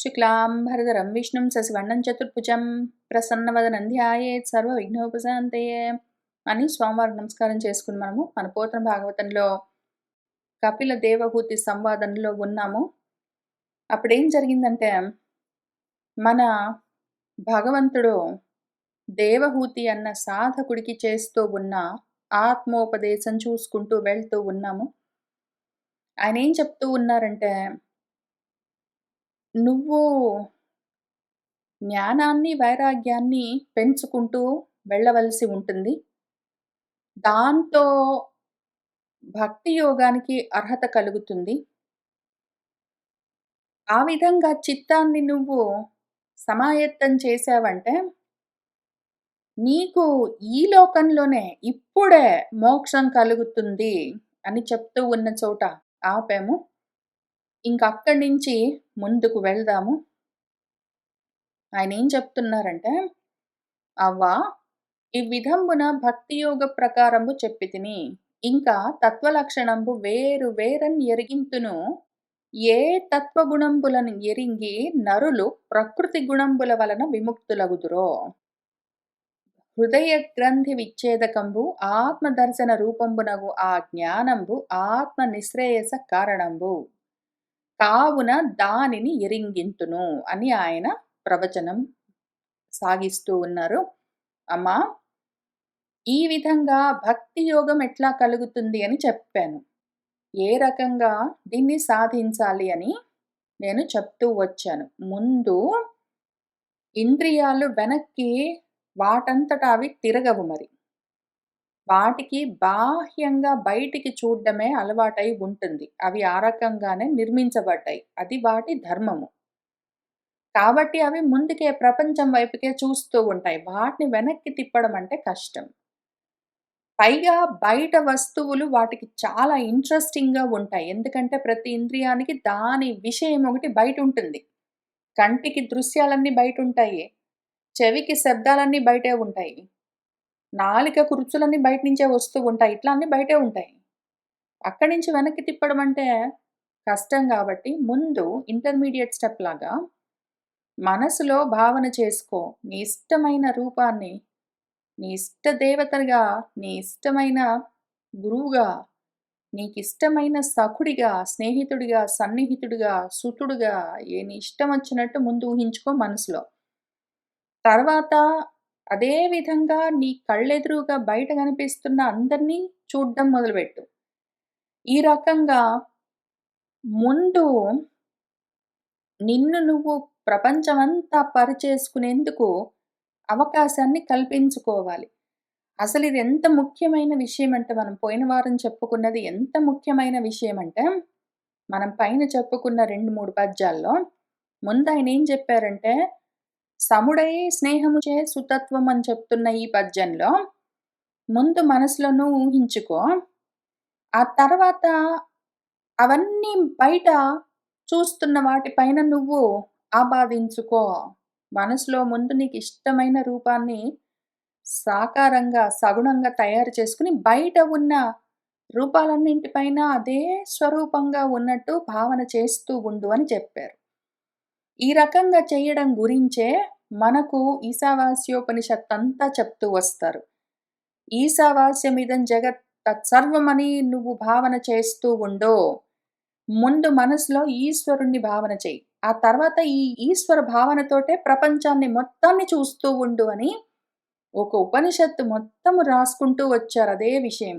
శుక్లాంబరధరం విష్ణుం శశివర్ణం చతుర్భుజం ప్రసన్నవదనం ధ్యాయేత్ సర్వవిఘ్నోపశాంతయే అని స్వామివారికి నమస్కారం చేసుకుని మన పోతన భాగవతంలో కపిల దేవహూతి సంవాదంలో ఉన్నాము. అప్పుడేం జరిగిందంటే, మన భగవంతుడు దేవహూతి అన్న సాధకుడికి చేస్తూ ఉన్న ఆత్మోపదేశం చూసుకుంటూ వెళ్తూ ఉన్నాము. ఆయన ఏం చెప్తూ ఉన్నారంటే, నువ్వు జ్ఞానాన్ని వైరాగ్యాన్ని పెంచుకుంటూ వెళ్ళవలసి ఉంటుంది. దాంతో భక్తి యోగానికి అర్హత కలుగుతుంది. ఆ విధంగా చిత్తాన్ని నువ్వు సమాయత్తం చేశావంటే నీకు ఈ లోకంలోనే ఇప్పుడే మోక్షం కలుగుతుంది అని చెప్తూ ఉన్న చోట ఆపాము. ఇంకక్కడి నుంచి ముందుకు వెళ్దాము. ఆయన ఏం చెప్తున్నారంటే, అవ్వా ఈ విధంబున భక్తి యోగ ప్రకారంబు చెప్పితిని. ఇంకా తత్వలక్షణంబు వేరు వేరన్ ఎరిగింతును. ఏ తత్వగుణంబులను ఎరింగి నరులు ప్రకృతి గుణంబుల వలన విముక్తులగుదురో. హృదయ గ్రంథి విచ్ఛేదకంబు ఆత్మదర్శన రూపంబునగు ఆ జ్ఞానంబు ఆత్మ నిశ్రేయస కారణంబు కావున దానిని ఎరింగింతును అని ఆయన ప్రవచనం సాగిస్తూ ఉన్నారు. అమ్మా, ఈ విధంగా భక్తి యోగం ఎట్లా కలుగుతుంది అని చెప్పాను. ఏ రకంగా దీన్ని సాధించాలి అని నేను చెప్తూ వచ్చాను. ముందు ఇంద్రియాలు వెనక్కి వాటంతట అవి తిరగవు. మరి వాటికి బాహ్యంగా బయటికి చూడడమే అలవాటై ఉంటుంది. అవి ఆ రకంగానే నిర్మించబడ్డాయి. అది వాటి ధర్మము. కాబట్టి అవి ముందుకే ప్రపంచం వైపుకే చూస్తూ ఉంటాయి. వాటిని వెనక్కి తిప్పడం అంటే కష్టం. పైగా బయట వస్తువులు వాటికి చాలా ఇంట్రెస్టింగ్గా ఉంటాయి. ఎందుకంటే ప్రతి ఇంద్రియానికి దాని విషయం ఒకటి బయట ఉంటుంది. కంటికి దృశ్యాలన్నీ బయట ఉంటాయి. చెవికి శబ్దాలన్నీ బయటే ఉంటాయి. నాలికకు రుచులన్నీ బయట నుంచే వస్తూ ఉంటాయి. ఇట్లా అన్నీ బయటే ఉంటాయి. అక్కడి నుంచి వెనక్కి తిప్పడం అంటే కష్టం. కాబట్టి ముందు ఇంటర్మీడియట్ స్టెప్ లాగా మనసులో భావన చేసుకో. నీ ఇష్టమైన రూపాన్ని, నీ ఇష్ట దేవతగా, నీ ఇష్టమైన గురువుగా, నీకు ఇష్టమైన సఖుడిగా, స్నేహితుడిగా, సన్నిహితుడిగా, సుతుడుగా, నీ ఇష్టం వచ్చినట్టు ముందు ఊహించుకో మనసులో. తర్వాత అదే విధంగా నీ కళ్ళెదురుగా బయట కనిపిస్తున్న అందరినీ చూడడం మొదలుపెట్టు. ఈ రకంగా ముందు నిన్ను నువ్వు ప్రపంచమంతా పరిచేసుకునేందుకు అవకాశాన్ని కల్పించుకోవాలి. అసలు ఇది ఎంత ముఖ్యమైన విషయం అంటే, మనం పోయిన వారం చెప్పుకున్నది ఎంత ముఖ్యమైన విషయం అంటే, మనం పైన చెప్పుకున్న 2-3 పద్యాల్లో ముందు ఆయన ఏం చెప్పారంటే, సముడై స్నేహము చే సుతత్వం అని చెప్తున్న ఈ పద్యంలో ముందు మనసులోనూ ఊహించుకో. ఆ తర్వాత అవన్నీ బయట చూస్తున్న వాటిపైన నువ్వు ఆపాదించుకో. మనసులో ముందు నీకు ఇష్టమైన రూపాన్ని సాకారంగా, సగుణంగా తయారు చేసుకుని బయట ఉన్న రూపాలన్నింటిపైన అదే స్వరూపంగా ఉన్నట్టు భావన చేస్తూ ఉండు అని చెప్పారు. ఈ రకంగా చేయడం గురించే మనకు ఈశావాస్యోపనిషత్ అంతా చెప్తూ వస్తారు. ఈశావాస్యమిదం జగత్ తత్సర్వమని నువ్వు భావన చేస్తూ ఉండో. ముందు మనసులో ఈశ్వరుణ్ణి భావన చెయ్యి. ఆ తర్వాత ఈ ఈశ్వర భావనతోటే ప్రపంచాన్ని మొత్తాన్ని చూస్తూ ఉండు అని ఒక ఉపనిషత్తు మొత్తం రాసుకుంటూ వచ్చారు అదే విషయం.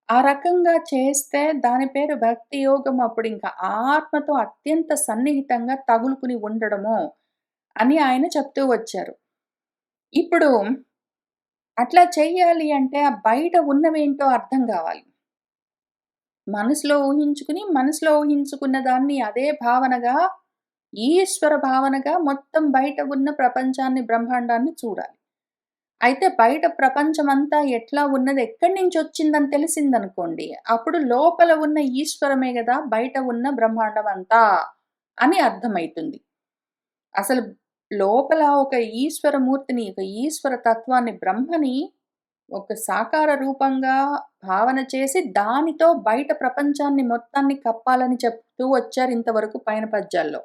ఆ రకంగా చేస్తే దాని పేరు భక్తి యోగం. అప్పుడు ఇంకా ఆత్మతో అత్యంత సన్నిహితంగా తగులుకుని ఉండడము అని ఆయన చెప్తూ వచ్చారు. ఇప్పుడు అట్లా చెయ్యాలి అంటే ఆ బయట ఉన్నవేంటో అర్థం కావాలి. మనసులో ఊహించుకున్న దాన్ని అదే భావనగా, ఈశ్వర భావనగా మొత్తం బయట ఉన్న ప్రపంచాన్ని, బ్రహ్మాండాన్ని చూడాలి. అయితే బయట ప్రపంచమంతా ఎట్లా ఉన్నది, ఎక్కడి నుంచి వచ్చిందని తెలిసిందనుకోండి, అప్పుడు లోపల ఉన్న ఈశ్వరమే కదా బయట ఉన్న బ్రహ్మాండం అంతా అని అర్థమవుతుంది. అసలు లోపల ఒక ఈశ్వరమూర్తిని, ఒక ఈశ్వర తత్వాన్ని, బ్రహ్మని ఒక సాకార రూపంగా భావన చేసి దానితో బయట ప్రపంచాన్ని మొత్తాన్ని కప్పాలని చెప్తూ వచ్చారు ఇంతవరకు పైన పద్యాల్లో.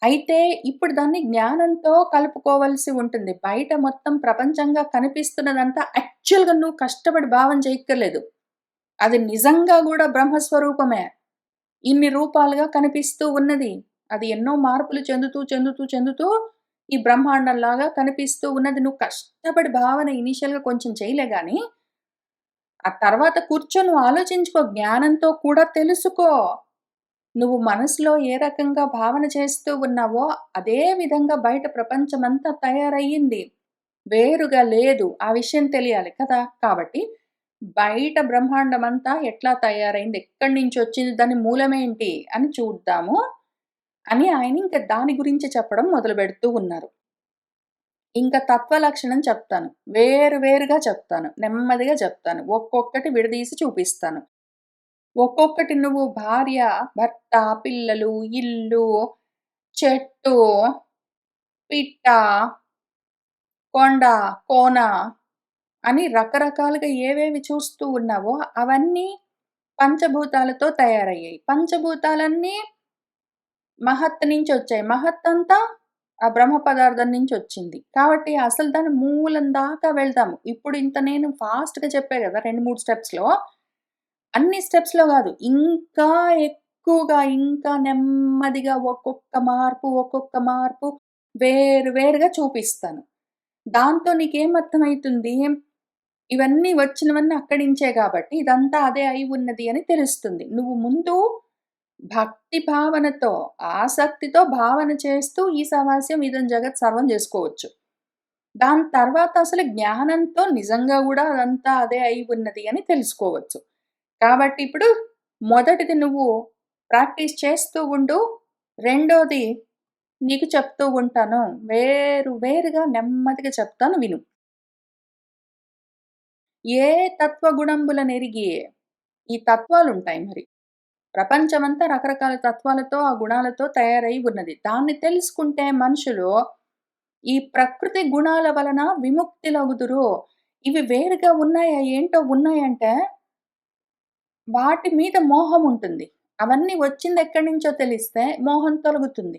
అయితే ఇప్పుడు దాన్ని జ్ఞానంతో కలుపుకోవాల్సి ఉంటుంది. బయట మొత్తం ప్రపంచంగా కనిపిస్తున్నదంతా యాక్చువల్‌గా నువ్వు కష్టపడి భావన చేయక్కర్లేదు. అది నిజంగా గూడా బ్రహ్మస్వరూపమే. ఇన్ని రూపాలుగా కనిపిస్తూ ఉన్నది. అది ఎన్నో మార్పులు చెందుతూ, చెందుతూ, చెందుతూ ఈ బ్రహ్మాండంలాగా కనిపిస్తూ ఉన్నది. నువ్వు కష్టపడి భావన ఇనీషియల్‌గా కొంచెం చేయలే గానీ, ఆ తర్వాత కూర్చొని నువ్వు ఆలోచించుకో. జ్ఞానంతో కూడా తెలుసుకో. నువ్వు మనసులో ఏ రకంగా భావన చేస్తూ ఉన్నావో, అదే విధంగా బయట ప్రపంచమంతా తయారయ్యింది. వేరుగా లేదు. ఆ విషయం తెలియాలి కదా! కాబట్టి బయట బ్రహ్మాండమంతా ఎట్లా తయారైంది? ఎక్కడి నుంచొచ్చింది? దాని మూలమేంటి? అని చూద్దాము అని ఆయన ఇంక దాని గురించి చెప్పడం మొదలుపెడుతూ ఉన్నారు. ఇంక తత్వ లక్షణం చెప్తాను. వేరు వేరుగా చెప్తాను. నెమ్మదిగా చెప్తాను. ఒక్కొక్కటి విడదీసి చూపిస్తాను. ఒక్కొక్కటి నువ్వు భార్య, భర్త, పిల్లలు, ఇల్లు, చెట్టు, పిట్ట, కొండ, కోన అని రకరకాలుగా ఏవేవి చూస్తూ ఉన్నావో అవన్నీ పంచభూతాలతో తయారయ్యాయి. పంచభూతాలన్నీ మహత్ నుంచొచ్చాయి. మహత్ అంతా ఆ బ్రహ్మ పదార్థం నుంచొచ్చింది. కాబట్టి అసలు దాని మూలం దాకా వెళ్దాము. ఇప్పుడు ఇంత నేను ఫాస్ట్‌గా చెప్పా గదా! 2, 3 స్టెప్స్‌లో. అన్ని స్టెప్స్‌లో గాదు. ఇంకా ఎక్కువగా, ఇంకా నెమ్మదిగా ఒక్కొక్క మార్పు వేరు వేరుగా చూపిస్తాను. దాంతో నీకేమర్థమైతుంది? ఇవన్నీ వచ్చినవన్నీ అక్కడి నుంచే గాబట్టి, ఇదంతా అదే అయి ఉన్నది అని తెలుస్తుంది. నువ్వు ముందు భక్తి భావనతో, ఆసక్తితో భావన చేస్తూ ఈ సమాస్యం, ఇదం జగత్ సర్వం జేసుకోవచ్చు. దాని తర్వాత అసలు జ్ఞానంతో నిజంగా గూడా అదంతా అదే అయి ఉన్నది అని తెలుసుకోవచ్చు. కాబట్టి ఇప్పుడు మొదటిది నువ్వు ప్రాక్టీస్ చేస్తూ ఉండు. రెండోది నీకు చెప్తూ ఉంటాను. వేరుగా నెమ్మదిగా చెప్తాను విను. ఏ తత్వగుణంబులనెరిగి ఈ తత్వాలుంటాయి మరి. ప్రపంచమంతా రకరకాల తత్వాలతో, ఆ గుణాలతో తయారై ఉన్నది. దాన్ని తెలుసుకుంటే మనుషులు ఈ ప్రకృతి గుణాల వలన విముక్తులగుదురు. ఇవి వేరుగా ఉన్నాయా? ఏంటో ఉన్నాయంటే వాటి మీద మోహం ఉంటుంది. అవన్నీ వచ్చిందెక్కడి నుంచో తెలిస్తే మోహం తొలగుతుంది.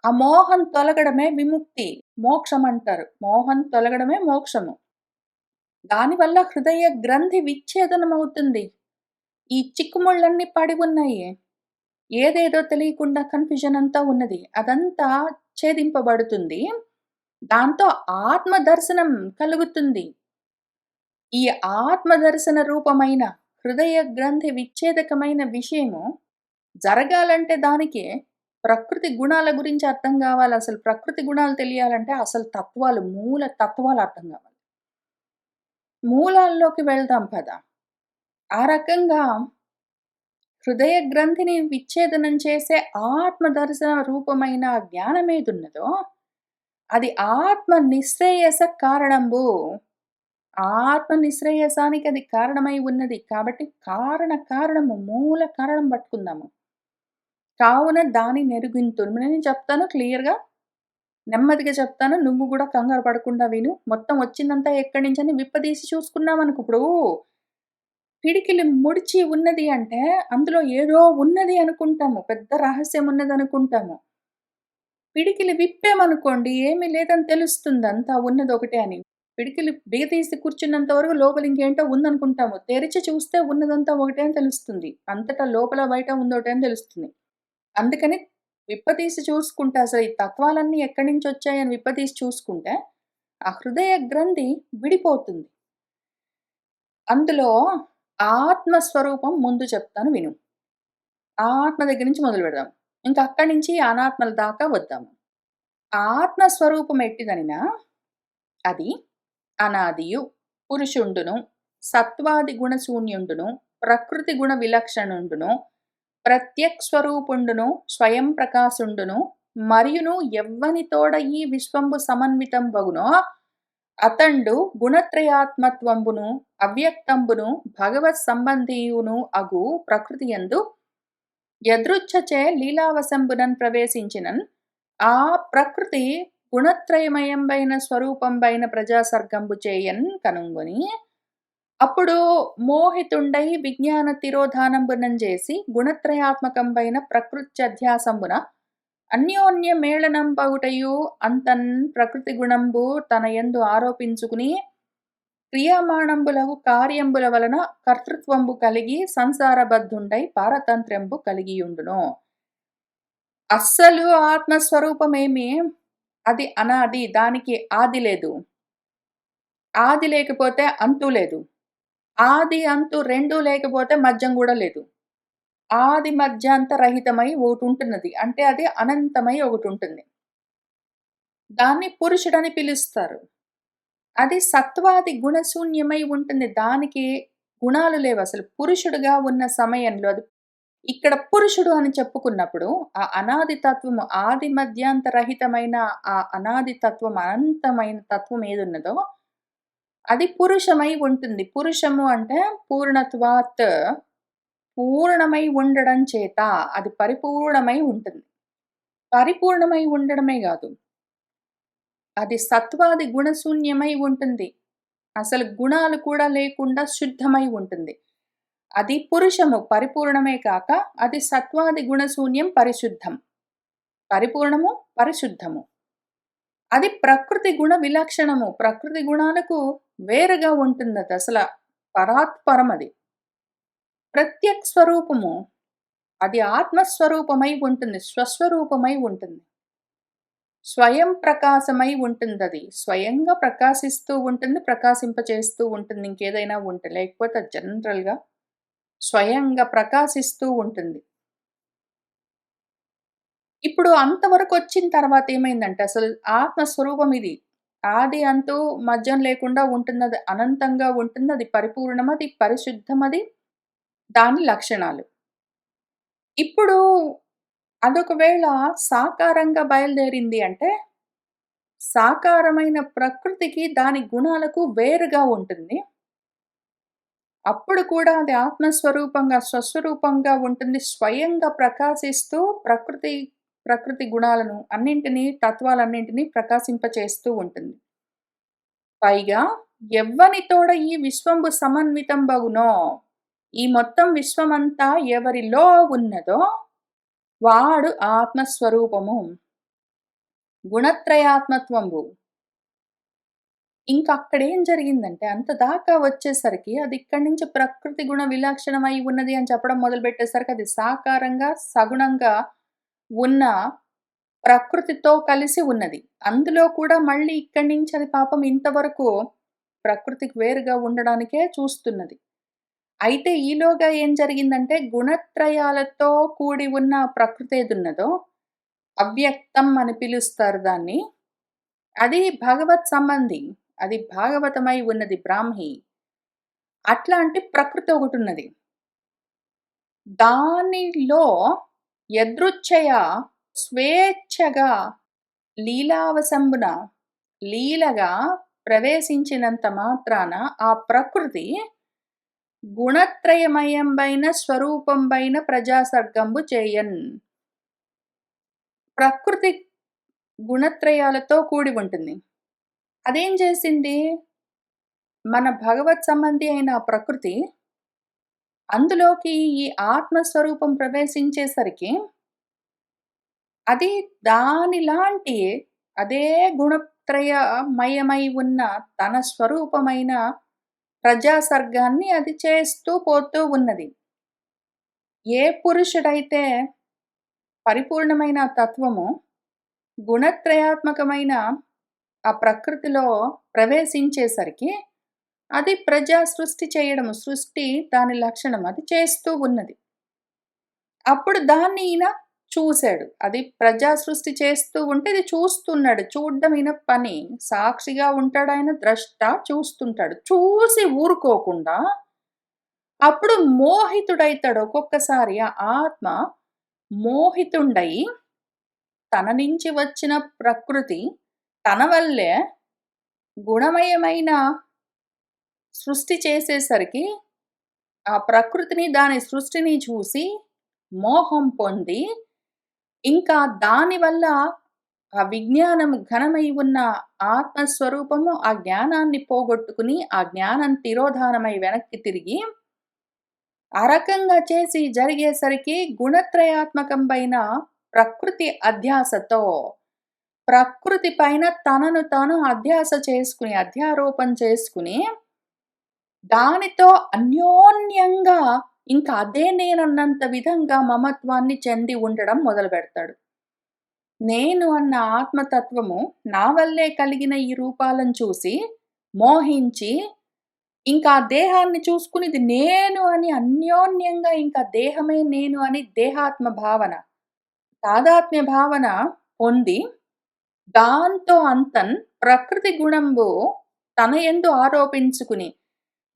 ఆ మోహం తొలగడమే విముక్తి. మోక్షమంటారు. మోహం తొలగడమే మోక్షము. దానివల్ల హృదయ గ్రంథి విచ్ఛేదనమవుతుంది. ఈ చిక్కుముళ్ళన్నీ పడి ఉన్నాయి. ఏదేదో తెలియకుండా కన్‌ఫ్యూజన్ అంతా ఉన్నది. అదంతా ఛేదింపబడుతుంది. దాంతో ఆత్మ దర్శనం కలుగుతుంది. ఈ ఆత్మ దర్శన రూపమైన హృదయ గ్రంథి విచ్ఛేదకమైన విషయము జరగాలంటే దానికి ప్రకృతి గుణాల గురించి అర్థం గావాలి. అసలు ప్రకృతి గుణాలు తెలియాలంటే అసలు తత్వాలు, మూల తత్వాలు అర్థం గావాలి. మూలాల్లోకి వెళ్దాం పద. ఆ రకంగా హృదయ గ్రంథిని విచ్ఛేదనం చేసే ఆత్మ దర్శన రూపమైన జ్ఞానమేదున్నదో, అది ఆత్మ నిశ్రేయస కారణంబు. ఆత్మ నిశ్రేయసానికి అది కారణమై ఉన్నది. కాబట్టి కారణము మూల కారణం పట్టుకుందాము. కావున దాని నెరుగింతును. నేను చెప్తాను క్లియర్‌గా, నెమ్మదిగా చెప్తాను. నువ్వు గూడా కంగారు పడకుండా విను. మొత్తం వచ్చిందంతా ఎక్కడి నుంచని విప్పదీసి చూసుకున్నామనుకో ఇప్పుడు పిడికిలి ముడిచి ఉన్నది అంటే, అందులో ఏదో ఉన్నది అనుకుంటాము. పెద్ద రహస్యం ఉన్నదనుకుంటాము. పిడికిలి విప్పామనుకోండి ఏమీ లేదని తెలుస్తుంది. అంతా ఉన్నదొకటే అని. పిడికిలి బిగతీసి కూర్చున్నంత వరకు లోపల ఇంకేంటో ఉందనుకుంటాము. తెరిచి చూస్తే ఉన్నదంతా ఒకటే అని తెలుస్తుంది. అంతటా లోపల బయట ఉందొకటే అని తెలుస్తుంది. అందుకని విప్పతీసి చూసుకుంటే అసలు ఈ తత్వాలన్నీ ఎక్కడి నుంచొచ్చాయని విప్పతీసి చూసుకుంటే, ఆ హృదయ గ్రంథి విడిపోతుంది. అందులో ఆత్మ స్వరూపం ముందు చెప్తాను విను. ఆత్మ దగ్గర నుంచి మొదలుపెడదాం. ఇంక అక్కడి నుంచి అనాత్మల దాకా వద్దాము. ఆత్మ స్వరూపం ఎట్టిదనినా అది అనాదియు, పురుషుండును, సత్వాది గుణ శూన్యుండును, ప్రకృతి గుణ విలక్షణుండును, ప్రత్యక్ స్వరూపుండును, స్వయం ప్రకాశుండును, మరియును ఎవ్వనితోడ ఈ విశ్వంబు సమన్వితంబగునో అతండు గుణత్రయాత్మత్వంబును, అవ్యక్తంబును, భగవత్ సంబంధియును అగు ప్రకృతియందు యదృచ్ఛచే లీలావశంబునన్ ప్రవేశించినన్ ఆ ప్రకృతి గుణత్రయమయంబైన స్వరూపంబైన ప్రజాసర్గంబు చేయన్ కనుంగొని అప్పుడు మోహితుండై విజ్ఞాన తిరోధానంబునం చేసి గుణత్రయాత్మకంబైన ప్రకృత్యధ్యాసంబున అన్యోన్య మేళనంబగుటయు అంతన్ ప్రకృతి గుణంబు తన యందు ఆరోపించుకుని క్రియామాణంబులగు కార్యంబుల వలన కర్తృత్వంబు కలిగి సంసారబద్ధుండై పారతంత్ర్యంబు కలిగియుండును. అస్సలు ఆత్మస్వరూపమేమి అది అనాది, దానికి ఆది లేదు. ఆది లేకపోతే అంతు లేదు. ఆది అంతు రెండూ లేకపోతే మధ్యం కూడా లేదు. ఆది మధ్యాంత రహితమై ఒకటుంటున్నది. అంటే అది అనంతమై ఒకటుంటుంది. దాన్ని పురుషుడని పిలుస్తారు. అది సత్వాది గుణశూన్యమై ఉంటుంది. దానికి గుణాలు లేవసలు. పురుషుడుగా ఉన్న సమయంలో అది ఇక్కడ పురుషుడు అని చెప్పుకున్నప్పుడు ఆ అనాది తత్వము, ఆది మధ్యాంత రహితమైన ఆ అనాది తత్వం, అనంతమైన తత్వం ఏదున్నదో అది పురుషమై ఉంటుంది. పురుషము అంటే పూర్ణత్వాత్, పూర్ణమై ఉండడం చేత అది పరిపూర్ణమై ఉంటుంది. పరిపూర్ణమై ఉండడమే గాదు, అది సత్వాది గుణశూన్యమై ఉంటుంది. అసలు గుణాలు కూడా లేకుండా శుద్ధమై ఉంటుంది. అది పురుషము పరిపూర్ణమే కాక అది సత్వాది గుణశూన్యం పరిశుద్ధం. పరిపూర్ణము పరిశుద్ధము. అది ప్రకృతి గుణ విలక్షణము. ప్రకృతి గుణాలకు వేరుగా ఉంటుందది. అసల పరాత్పరమది. ప్రత్యక్ స్వరూపము. అది ఆత్మస్వరూపమై ఉంటుంది. స్వస్వరూపమై ఉంటుంది. స్వయం ప్రకాశమై ఉంటుందది. స్వయంగా ప్రకాశిస్తూ ఉంటుంది. ప్రకాశింపచేస్తూ ఉంటుంది. ఇంకేదైనా ఉంటే. లేకపోతే జనరల్‌గా స్వయంగా ప్రకాశిస్తూ ఉంటుంది. ఇప్పుడు అంతవరకొచ్చిన తర్వాత ఏమైందంటే అసలు ఆత్మస్వరూపం ఇది. ఆది అంతు మధ్యం లేకుండా ఉంటున్నది. అనంతంగా ఉంటుంది. అది పరిపూర్ణమది, పరిశుద్ధమది. దాని లక్షణాలు. ఇప్పుడు అదొకవేళ సాకారంగా బయలుదేరింది అంటే, సాకారమైన ప్రకృతికి దాని గుణాలకు వేరుగా ఉంటుంది. అప్పుడు కూడా అది ఆత్మస్వరూపంగా, స్వస్వరూపంగా ఉంటుంది. స్వయంగా ప్రకాశిస్తూ ప్రకృతి గుణాలను అన్నింటినీ, తత్వాలన్నింటినీ ప్రకాశింపచేస్తూ ఉంటుంది. పైగా ఎవ్వనితోడ ఈ విశ్వంబు సమన్వితంబగునో, ఈ మొత్తం విశ్వమంతా ఎవరిలో ఉన్నదో వాడు ఆత్మస్వరూపము. గుణత్రయాత్మత్వంబు. ఇంకక్కడేం జరిగిందంటే అంత దాకా వచ్చేసరికి అది ఇక్కడి నుంచి ప్రకృతి గుణ విలక్షణమై ఉన్నది అని చెప్పడం మొదలుపెట్టేసరికి అది సాకారంగా, సగుణంగా ఉన్న ప్రకృతితో కలిసి ఉన్నది. అందులో కూడా మళ్ళీ ఇక్కడి నుంచి అది పాపం ఇంతవరకు ప్రకృతికి వేరుగా ఉండడానికే చూస్తున్నది. అయితే ఈలోగా ఏం జరిగిందంటే గుణత్రయాలతో కూడి ఉన్న ప్రకృతి ఏదున్నదో అవ్యక్తం అని పిలుస్తారు దాన్ని. అది భగవత్ సంబంధి. అది భాగవతమై ఉన్నది బ్రాహ్మి. అట్లాంటి ప్రకృతి ఒకటున్నది. దానిలో యదృచ్ఛయ స్వేచ్ఛగా లీలావశంబున లీలగా ప్రవేశించినంత మాత్రాన ఆ ప్రకృతి గుణత్రయమయంబైన స్వరూపంబైన ప్రజాసర్గంబు చేయన్. ప్రకృతి గుణత్రయాలతో కూడి ఉంటుంది. అదేం చేసింది? మన భగవత్ సంబంధి అయిన ప్రకృతి అందులోకి ఈ ఆత్మస్వరూపం ప్రవేశించేసరికి అది దానిలాంటి అదే గుణత్రయమయమై ఉన్న తన స్వరూపమైన ప్రజాసర్గాన్ని అది చేస్తూ పోతూ ఉన్నది. ఏ పురుషుడైతే పరిపూర్ణమైన తత్వము గుణత్రయాత్మకమైన ఆ ప్రకృతిలో ప్రవేశించేసరికి అది ప్రజా సృష్టి చేయడము. సృష్టి దాని లక్షణం. అది చేస్తూ ఉన్నది. అప్పుడు దాన్ని ఈయన చూసాడు. అది ప్రజా సృష్టి చేస్తూ ఉంటే ఇది చూస్తున్నాడు. చూడ్డం ఈయన పని. సాక్షిగా ఉంటాడాయన, ద్రష్ట చూస్తుంటాడు. చూసి ఊరుకోకుండా అప్పుడు మోహితుడైతాడు. ఒక్కొక్కసారి ఆ ఆత్మ మోహితుండై తన నుంచి వచ్చిన ప్రకృతి తన వల్లే గుణమయమైన సృష్టి చేసేసరికి ఆ ప్రకృతిని, దాని సృష్టిని చూసి మోహం పొంది ఇంకా దానివల్ల ఆ విజ్ఞానం ఘనమై ఉన్న ఆత్మస్వరూపము ఆ జ్ఞానాన్ని పోగొట్టుకుని ఆ జ్ఞానం తిరోధానమై వెనక్కి తిరిగి ఆ రకంగా చేసి జరిగేసరికి గుణత్రయాత్మకంపైన ప్రకృతి అధ్యాసతో, ప్రకృతి పైన తనను తాను అధ్యారోపణ చేసుకుని, దానితో అన్యోన్యంగా ఇంకా అదే నేనన్నంత విధంగా మమత్వాన్ని చెంది ఉండడం మొదలుపెడతాడు. నేను అన్న ఆత్మతత్వము నా వల్లే కలిగిన ఈ రూపాలను చూసి మోహించి, ఇంకా ఆ దేహాన్ని చూసుకుని ఇది నేను అని అన్యోన్యంగా ఇంకా దేహమే నేను అని దేహాత్మ భావన, తాదాత్మ్య భావన పొంది, దాంతో అంతన్ ప్రకృతి గుణంబు తన యందు ఆరోపించుకుని,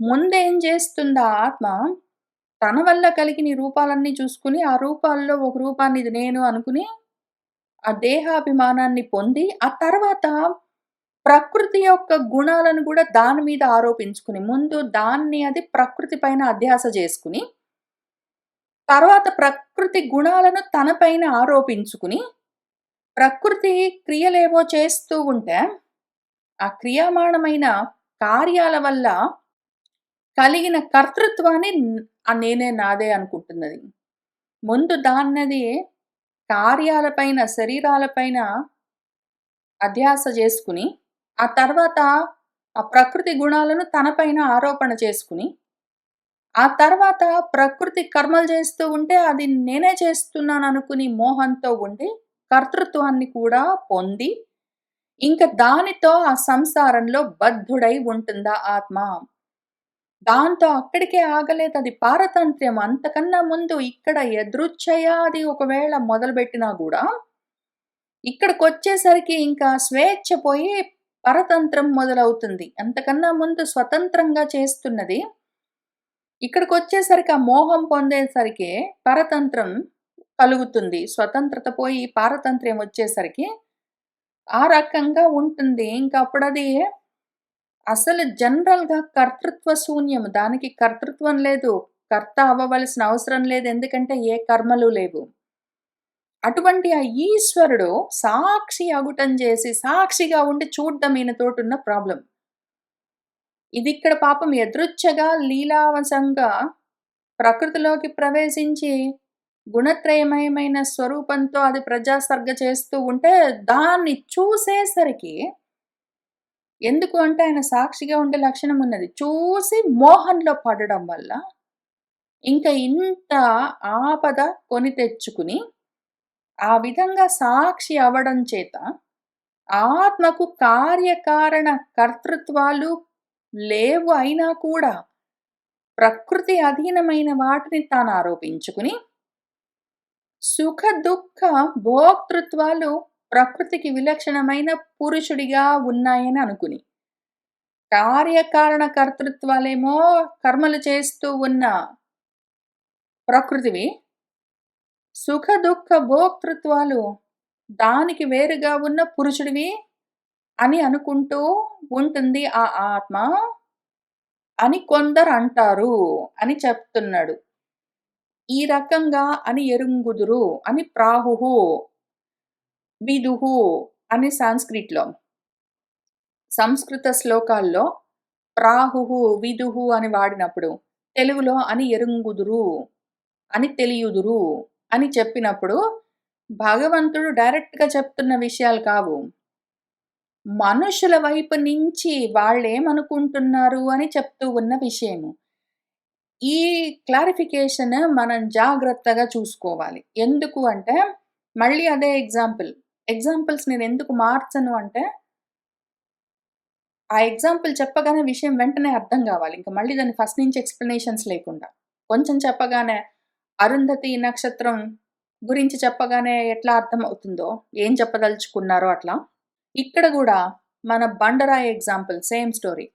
ముందేం చేస్తుందా ఆత్మ, తన వల్ల కలిగిన ఈ రూపాలన్నీ చూసుకుని, ఆ రూపాల్లో ఒక రూపాన్ని ఇది నేను అనుకుని, ఆ దేహాభిమానాన్ని పొంది, ఆ తర్వాత ప్రకృతి యొక్క గుణాలను కూడా దాని మీద ఆరోపించుకుని, ముందు దాన్ని అది ప్రకృతి పైన అధ్యాస చేసుకుని, తర్వాత ప్రకృతి గుణాలను తన పైన ఆరోపించుకుని, ప్రకృతి క్రియలేవో చేస్తూ ఉంటే, ఆ క్రియామాణమైన కార్యాల వల్ల కలిగిన కర్తృత్వాన్ని ఆ నేనే నాదే అనుకుంటున్నది. ముందు దాన్నది కార్యాలపైన, శరీరాలపైన అధ్యాస చేసుకుని, ఆ తర్వాత ఆ ప్రకృతి గుణాలను తన పైన ఆరోపణ చేసుకుని, ఆ తర్వాత ప్రకృతి కర్మలు చేస్తూ ఉంటే అది నేనే చేస్తున్నాననుకుని మోహంతో ఉండి, కర్తృత్వాన్ని కూడా పొంది, ఇంక దానితో ఆ సంసారంలో బద్ధుడై ఉంటుందా ఆత్మ. దాంతో అక్కడికే ఆగలేదది పారతంత్ర్యం. అంతకన్నా ముందు ఇక్కడ యదృచ్ఛయా అది ఒకవేళ మొదలుబెట్టినా గూడా, ఇక్కడికొచ్చేసరికి ఇంకా స్వేచ్ఛ పోయి పరతంత్రం మొదలవుతుంది. అంతకన్నా ముందు స్వతంత్రంగా చేస్తున్నది. ఇక్కడికొచ్చేసరికి ఆ మోహం పొందేసరికి పరతంత్రం కలుగుతుంది. స్వతంత్రత పోయి పారతంత్ర్యం వచ్చేసరికి ఆ రకంగా ఉంటుంది. ఇంకప్పుడది అసలు జనరల్‌గా కర్తృత్వ శూన్యం. దానికి కర్తృత్వం లేదు. కర్త అవ్వవలసిన అవసరం లేదు. ఎందుకంటే ఏ కర్మలు లేవు. అటువంటి ఆ ఈశ్వరుడు సాక్షి అగుటం చేసి, సాక్షిగా ఉండి చూడ్డం ఈయనతోటున్న ప్రాబ్లమ్. ఇదిక్కడ పాపం యదృచ్ఛగా, లీలావశంగా ప్రకృతిలోకి ప్రవేశించి, గుణత్రయమయమైన స్వరూపంతో అది ప్రజాసర్గ చేస్తూ ఉంటే, దాన్ని చూసేసరికి ఎందుకు అంటే ఆయన సాక్షిగా ఉండే లక్షణం ఉన్నది. చూసి మోహంలో పడడం వల్ల, ఇంక ఇంత ఆపద కొని తెచ్చుకుని, ఆ విధంగా సాక్షి అవ్వడం చేత, ఆత్మకు కార్యకారణ కర్తృత్వాలు లేవు అయినా కూడా, ప్రకృతి అధీనమైన వాటిని తాను ఆరోపించుకుని, సుఖ దుఃఖ భోక్తృత్వాలు ప్రకృతికి విలక్షణమైన పురుషుడిగా ఉన్నాయని అనుకుని, కార్యకారణ కర్తృత్వాలేమో కర్మలు చేస్తూ ఉన్న ప్రకృతివి, సుఖ దుఃఖ భోక్తృత్వాలు దానికి వేరుగా ఉన్న పురుషుడివి అని అనుకుంటూ ఉంటుంది ఆ ఆత్మ అని కొందరంటారు అని చెప్తున్నాడు. ఈ రకంగా అని ఎరుంగుదురు అని ప్రాహుః, విదుః అని సాంస్క్రిట్‌లో. సంస్కృత శ్లోకాల్లో ప్రాహుః, విదుః అని వాడినప్పుడు, తెలుగులో అని ఎరుంగుదురు, అని తెలియుదురు అని చెప్పినప్పుడు, భగవంతుడు డైరెక్ట్‌గా చెప్తున్న విషయాలు కావు. మనుషుల వైపు నుంచి వాళ్ళేమనుకుంటున్నారు అని చెప్తూ ఉన్న విషయము. ఈ క్లారిఫికేషన్ మనం జాగ్రత్తగా చూసుకోవాలి. ఎందుకు అంటే, మళ్ళీ అదే ఎగ్జాంపుల్స్ నేనెందుకు మార్చను అంటే, ఆ ఎగ్జాంపుల్ చెప్పగానే విషయం వెంటనే అర్థం గావాలి. ఇంక మళ్ళీ దాన్ని ఫస్ట్ నుంచి ఎక్స్‌ప్లనేషన్స్ లేకుండా. కొంచెం చెప్పగానే అరుంధతి నక్షత్రం గురించి చెప్పగానే ఎట్లా అర్థమవుతుందో, ఏం చెప్పదలుచుకున్నారో అట్లా. ఇక్కడ గూడా మన బండరాయి ఎగ్జాంపుల్ సేమ్ స్టోరీ.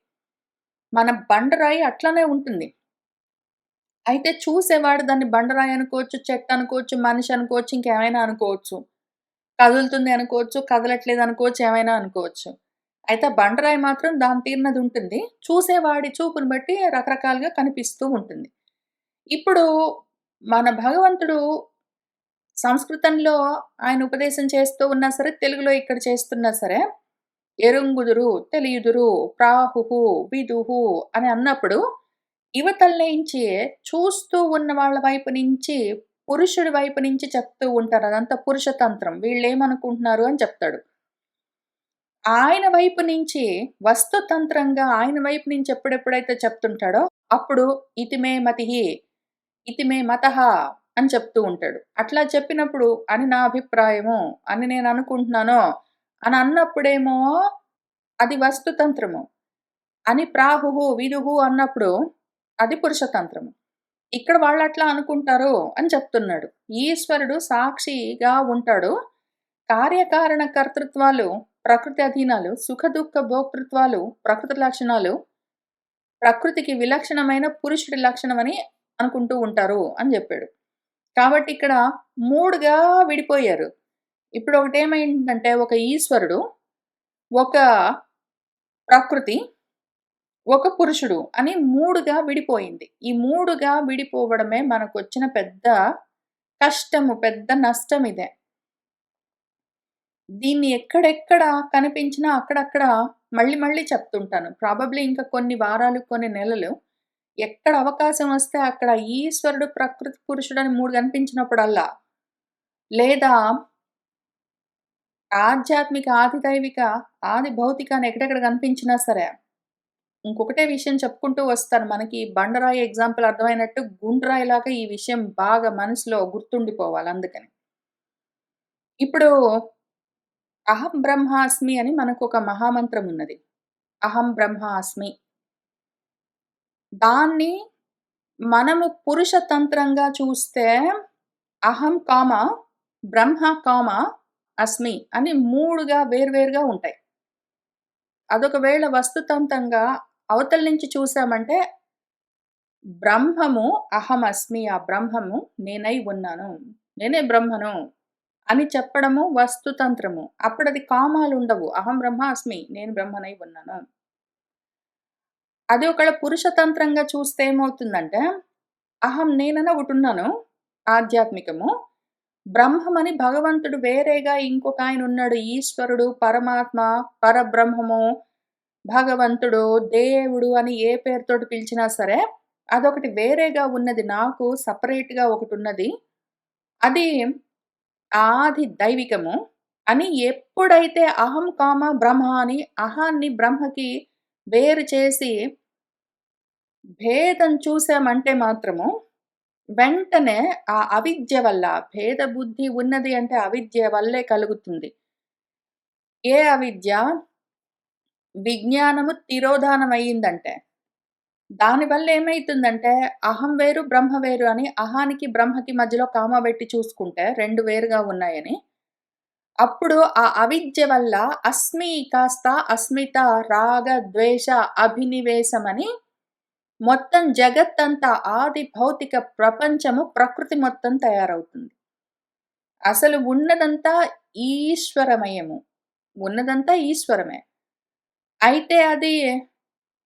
మన బండరాయి అట్లనే ఉంటుంది. అయితే చూసేవాడు దాన్ని బండరాయి అనుకోవచ్చు, చెట్టు అనుకోవచ్చు, మనిషి అనుకోవచ్చు, ఇంకేమైనా అనుకోవచ్చు. కదులుతుంది అనుకోవచ్చు, కదలట్లేదు అనుకోవచ్చు, ఏమైనా అనుకోవచ్చు. అయితే బండరాయి మాత్రం దాని తీరినది ఉంటుంది. చూసేవాడి చూపుని బట్టి రకరకాలుగా కనిపిస్తూ ఉంటుంది. ఇప్పుడు మన భగవంతుడు సంస్కృతంలో ఆయన ఉపదేశం చేస్తూ ఉన్నా సరే, తెలుగులో ఇక్కడ చేస్తున్నా సరే, ఎరుంగుదురు, తెలియుదురు, ప్రాహుః, విదుః అని అన్నప్పుడు, ఇవతల నుంచి చూస్తూ ఉన్న వాళ్ళ వైపు నుంచి పురుషుడి వైపు నుంచి చెప్తూ ఉంటారు. అదంతా పురుషతంత్రం. వీళ్ళేమనుకుంటున్నారు అని చెప్తాడు. ఆయన వైపు నుంచి వస్తుతంత్రంగా ఆయన వైపు నుంచి ఎప్పుడెప్పుడైతే చెప్తుంటాడో, అప్పుడు ఇతి మే మతిః, ఇతి మే మతః అని చెప్తూ ఉంటాడు. అట్లా చెప్పినప్పుడు అని నా అభిప్రాయము, అని నేను అనుకుంటున్నాను అని అన్నప్పుడేమో అది వస్తుతంత్రము. అని ప్రాహుః, విదుః అన్నప్పుడు అది పురుషతంత్రము. ఇక్కడ వాళ్ళట్లా అనుకుంటారు అని చెప్తున్నాడు. ఈశ్వరుడు సాక్షిగా ఉంటాడు. కార్యకారణ కర్తృత్వాలు ప్రకృతి అధీనాలు, సుఖదుఃఖ భోక్తృత్వాలు ప్రకృతి లక్షణాలు, ప్రకృతికి విలక్షణమైన పురుషుడి లక్షణమని అనుకుంటూ ఉంటారు అని జెప్పాడు. కాబట్టి ఇక్కడ 3గా విడిపోయారు. ఇప్పుడు ఒకటేమైందంటే ఒక ఈశ్వరుడు, ఒక ప్రకృతి, ఒక పురుషుడు అని 3గా విడిపోయింది. ఈ 3గా విడిపోవడమే మనకొచ్చిన పెద్ద కష్టము, పెద్ద నష్టం ఇదే. దీన్ని ఎక్కడెక్కడ కనిపించినా అక్కడక్కడ మళ్ళీ మళ్ళీ చెప్తుంటాను. ప్రాబబ్లీ ఇంకా కొన్ని వారాలు, కొన్ని నెలలు ఎక్కడ అవకాశం వస్తే అక్కడ ఈశ్వరుడు, ప్రకృతి, పురుషుడని 3 కనిపించినప్పుడల్లా, లేదా ఆధ్యాత్మిక, ఆది దైవిక, ఆది భౌతిక అని ఎక్కడెక్కడ కనిపించినా సరే, ఇంకొకటే విషయం చెప్పుకుంటూ వస్తాను. మనకి బండరాయి ఎగ్జాంపుల్ అర్థమైనట్టు గుండ్రాయిలాగా ఈ విషయం బాగా మనసులో గుర్తుండిపోవాలి అందుకని. ఇప్పుడు అహం బ్రహ్మాస్మి అని మనకొక మహామంత్రం ఉన్నది. అహం బ్రహ్మాస్మి. దాన్ని మనము పురుషతంత్రంగా చూస్తే అహం, బ్రహ్మ, అస్మి అని 3గా వేర్వేరుగా ఉంటాయి. అదొకవేళ వస్తుతంత్రంగా అవతల నుంచి చూసామంటే బ్రహ్మము అహమస్మి, ఆ బ్రహ్మము నేనై ఉన్నాను. నేనే బ్రహ్మను అని చెప్పడము వస్తుతంత్రము. అప్పుడది కామాలుండవు. అహం బ్రహ్మాస్మి, నేను బ్రహ్మనై ఉన్నాను. అది ఒకవేళ పురుషతంత్రంగా చూస్తే ఏమవుతుందంటే, అహం నేనని ఒకటున్నాను, ఆధ్యాత్మికము. బ్రహ్మమని భగవంతుడు వేరేగా ఇంకొకాయనున్నాడు. ఈశ్వరుడు, పరమాత్మ, పరబ్రహ్మము, భగవంతుడు, దేవుడు అని ఏ పేరుతోటి పిలిచినా సరే, అదొకటి వేరేగా ఉన్నది. నాకు సెపరేట్‌గా ఒకటున్నది. అది ఆది దైవికము అని ఎప్పుడైతే అహం, బ్రహ్మ అని అహాన్ని బ్రహ్మకి వేరు చేసి భేదం చూసామంటే మాత్రము, వెంటనే ఆ అవిద్య వల్ల, భేద బుద్ధి ఉన్నది అంటే అవిద్య వల్లే కలుగుతుంది. ఏ అవిద్య? విజ్ఞానము తిరోధానమయ్యిందంటే, దానివల్ల ఏమైతుందంటే, అహం వేరు, బ్రహ్మ వేరు అని అహానికి, బ్రహ్మకి మధ్యలో కామా పెట్టి చూసుకుంటే 2 వేరుగా ఉన్నాయని, అప్పుడు ఆ అవిద్య వల్ల అస్మి కాస్త అస్మిత, రాగ, ద్వేష, అభినివేశమని మొత్తం జగత్తంతా ఆది భౌతిక ప్రపంచము, ప్రకృతి మొత్తం తయారవుతుంది. అసలు ఉన్నదంతా ఈశ్వరమయము. ఉన్నదంతా ఈశ్వరమే. అయితే అది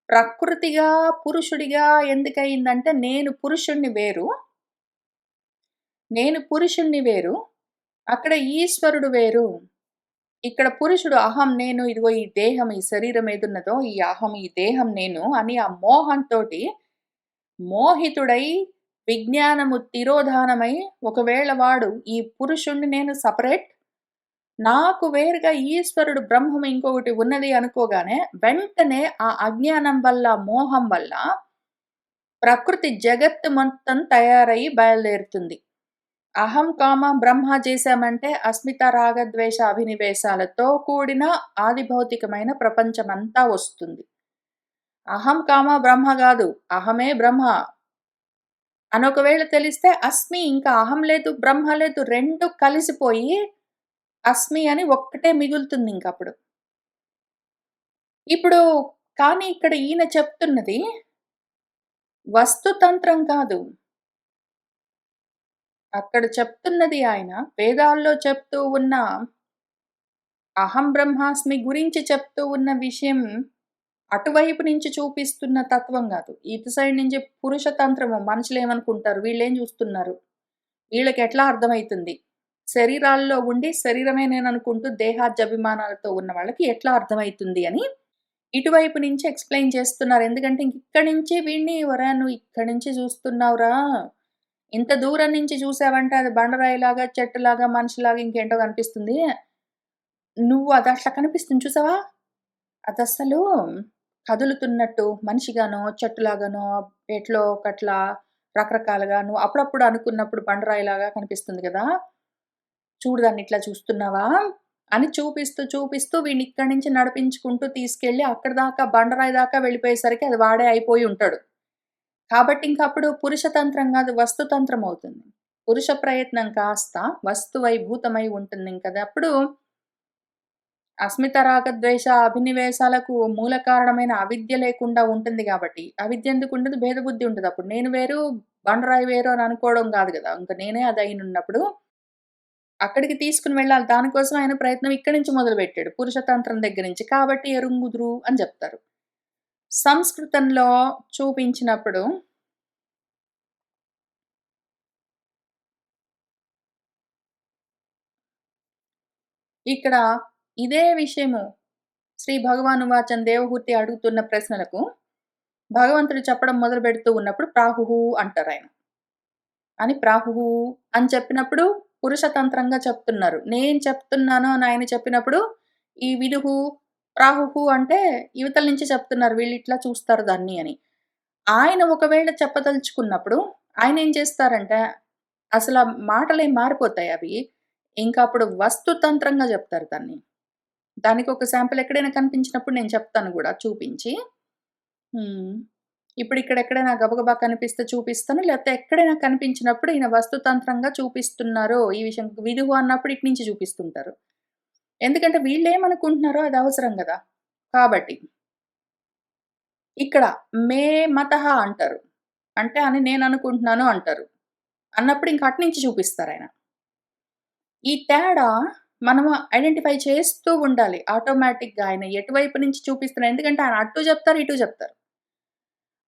ప్రకృతిగా, పురుషుడిగా ఎందుకయిందంటే నేను పురుషుడిని వేరు, అక్కడ ఈశ్వరుడు వేరు. ఇక్కడ పురుషుడు అహం నేను, ఇదిగో ఈ దేహం, ఈ శరీరం ఏదున్నదో ఈ అహం, ఈ దేహం నేను అని ఆ మోహంతోటి మోహితుడై విజ్ఞానము తిరోధానమై ఒకవేళ వాడు ఈ పురుషుణ్ణి నేను సెపరేట్, నాకు వేరుగా ఈశ్వరుడు బ్రహ్మం ఇంకొకటి ఉన్నది అనుకోగానే వెంటనే ఆ అజ్ఞానం వల్ల, మోహం వల్ల ప్రకృతి జగత్తు మొత్తం తయారయ్యి బయలుదేరుతుంది. అహం, బ్రహ్మ చేశామంటే అస్మిత, రాగ, ద్వేష, అభినివేశాలతో కూడిన ఆదిభౌతికమైన ప్రపంచమంతా వస్తుంది. అహం, బ్రహ్మ గాదు, అహమే బ్రహ్మ అని ఒకవేళ తెలిస్తే అస్మి, ఇంకా అహం లేదు, బ్రహ్మ లేదు, 2 కలిసిపోయి అస్మి అని ఒక్కటే మిగులుతుంది ఇంకప్పుడు. ఇప్పుడు కానీ ఇక్కడ ఈయన చెప్తున్నది వస్తుతంత్రం కాదు. అక్కడ చెప్తున్నది ఆయన వేదాల్లో చెప్తూ ఉన్న అహం బ్రహ్మాస్మి గురించి చెప్తూ ఉన్న విషయం అటువైపు నుంచి చూపిస్తున్న తత్వం గాదు. ఇటు సైడ్ నుంచి పురుషతంత్రము మనుషులేమనుకుంటారు? వీళ్ళేం జూస్తున్నారు? వీళ్ళకెట్లా అర్థమైతుంది? శరీరాల్లో ఉండి శరీరమే నేననుకుంటూ దేహాద్యభిమానాలతో ఉన్న వాళ్ళకి ఎట్లా అర్థమైతుంది అని ఇటువైపు నుంచి ఎక్స్‌ప్లెయిన్ చేస్తున్నారు. ఎందుకంటే ఇంకిక్కడి నుంచి వీడిని "ఒరేయ్! నువ్వు ఇక్కడి నుంచి చూస్తున్నావురా! ఇంత దూరం నుంచి చూసావంటే అది బండరాయిలాగా, చెట్టులాగా, మనిషిలాగా ఇంకేంటో కనిపిస్తుంది. నువ్వు అదట్లా కనిపిస్తుంది చూసావా? అదస్సలు కదులుతున్నట్టు మనిషిగానో, చెట్టులాగానో, ఎట్లో ఒకట్లా రకరకాలుగా నువ్వు అప్పుడప్పుడు అనుకున్నప్పుడు బండరాయిలాగా కనిపిస్తుంది గదా! చూడు దాన్నిట్లా చూస్తున్నావా? అని చూపిస్తూ, చూపిస్తూ వీడినిక్కడి నుంచి నడిపించుకుంటూ తీసుకెళ్ళి అక్కడి దాకా బండరాయి దాకా వెళ్ళిపోయేసరికి అది వాడే అయిపోయి ఉంటాడు. కాబట్టి ఇంకప్పుడు పురుషతంత్రం గాదు వస్తుతంత్రం అవుతుంది. పురుష ప్రయత్నం కాస్త వస్తువైభూతమై ఉంటుందింకది. అప్పుడు అస్మిత రాగద్వేష అభినివేశాలకు మూల కారణమైన అవిద్య లేకుండా ఉంటుంది గాబట్టి, అవిద్య ఎందుకుంటది? భేదబుద్ధి ఉంటదప్పుడు. నేను వేరు, బండరాయి వేరు అని అనుకోవడం గాదు గదా! ఇంక నేనే అదయినున్నప్పుడు అక్కడికి తీసుకొని వెళ్ళాలి. దానికోసం ఆయన ప్రయత్నం ఇక్కడి నుంచి మొదలుపెట్టాడు. పురుషతంత్రం దగ్గర నుంచి. కాబట్టి ఎరుంగుదురు అని జెప్తారు. సంస్కృతంలో చూపించినప్పుడు ఇక్కడ ఇదే విషయము శ్రీ భగవానువాచం దేవహూతి అడుగుతున్న ప్రశ్నలకు భగవంతుడు చెప్పడం మొదలుపెడుతూ ఉన్నప్పుడు ప్రాహుహు అంటారాయన. అని ప్రాహుహు అని చెప్పినప్పుడు పురుషతంత్రంగా చెప్తున్నారు. నేను చెప్తున్నాను అని ఆయన చెప్పినప్పుడు ఈ విదుహు, ప్రాహుహు అంటే ఇవతల నుంచి చెప్తున్నారు. వీళ్ళిట్లా చూస్తారు దాన్ని అని. ఆయన ఒకవేళ చెప్పదలుచుకున్నప్పుడు ఆయనేం చేస్తారంటే అసల మాటలేం మారిపోతాయి అవి. ఇంకా అప్పుడు వస్తుతంత్రంగా జెప్తారు దాన్ని. దానికొక శాంపుల్ ఎక్కడైనా కనిపించినప్పుడు నేను చెప్తాను గూడా చూపించి. హ్మ్. ఇప్పుడిక్కడెక్కడైనా గబగబా కనిపిస్తే చూపిస్తాను. లేపోతే ఎక్కడైనా కనిపించినప్పుడు ఈయన వస్తుతంత్రంగా చూపిస్తున్నారు. ఈ విషయం విదుహు అన్నప్పుడు ఇటు నుంచి చూపిస్తుంటారు. ఎందుకంటే వీళ్ళేమనుకుంటున్నారో అది అవసరం గదా! కాబట్టి. ఇక్కడ మే మతః అంటారు. అంటే అని నేననుకుంటున్నాను అంటారు. అన్నప్పుడు ఇంక అటునుంచి చూపిస్తారాయన. ఈ తేడా మనము ఐడెంటిఫై చేస్తూ ఉండాలి. ఆటోమేటిక్‌గా ఆయన ఎటువైపు నుంచి చూపిస్తున్నారు. ఎందుకంటే ఆయన అటు చెప్తారు, ఇటు చెప్తారు.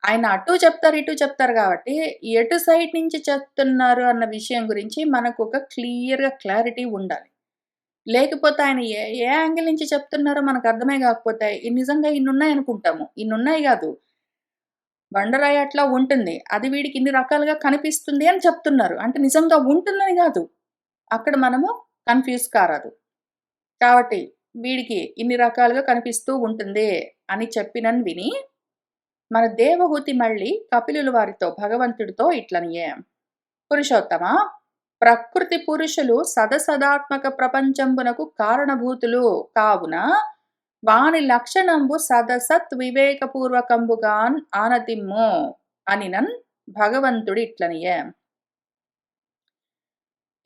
ఆయన అటు చెప్తారు, ఇటు చెప్తారు గాబట్టి, ఎటు సైడ్ నుంచి చెప్తున్నారు అన్న విషయం గురించి మనకొక క్లారిటీ ఉండాలి. లేకపోతే ఆయన ఏ యాంగిల్ నుంచి చెప్తున్నారో మనకర్థమే గాకపోతే, నిజంగా ఇన్నున్నాయనుకుంటాము. ఇన్నున్నాయి గాదు. బండరాయి అట్లా ఉంటుంది. అది వీడికి ఇన్ని రకాలుగా కనిపిస్తుంది అని చెప్తున్నారు. అంటే నిజంగా ఉంటుందని గాదు. అక్కడ మనము కన్‌ఫ్యూజ్ కారాదు. కాబట్టి వీడికి ఇన్ని రకాలుగా కనిపిస్తూ ఉంటుంది అని చెప్పినను విని మన దేవహూతి మళ్ళీ కపిలుల వారితో భగవంతుడితో ఇట్లనియే. పురుషోత్తమా! ప్రకృతి పురుషులు సదసదాత్మక ప్రపంచంబునకు కారణభూతులు కావున వాని లక్షణంబు సదసత్ వివేకపూర్వకంబుగాన్ ఆనతిమ్ము అనినన్ భగవంతుడు ఇట్లనియే.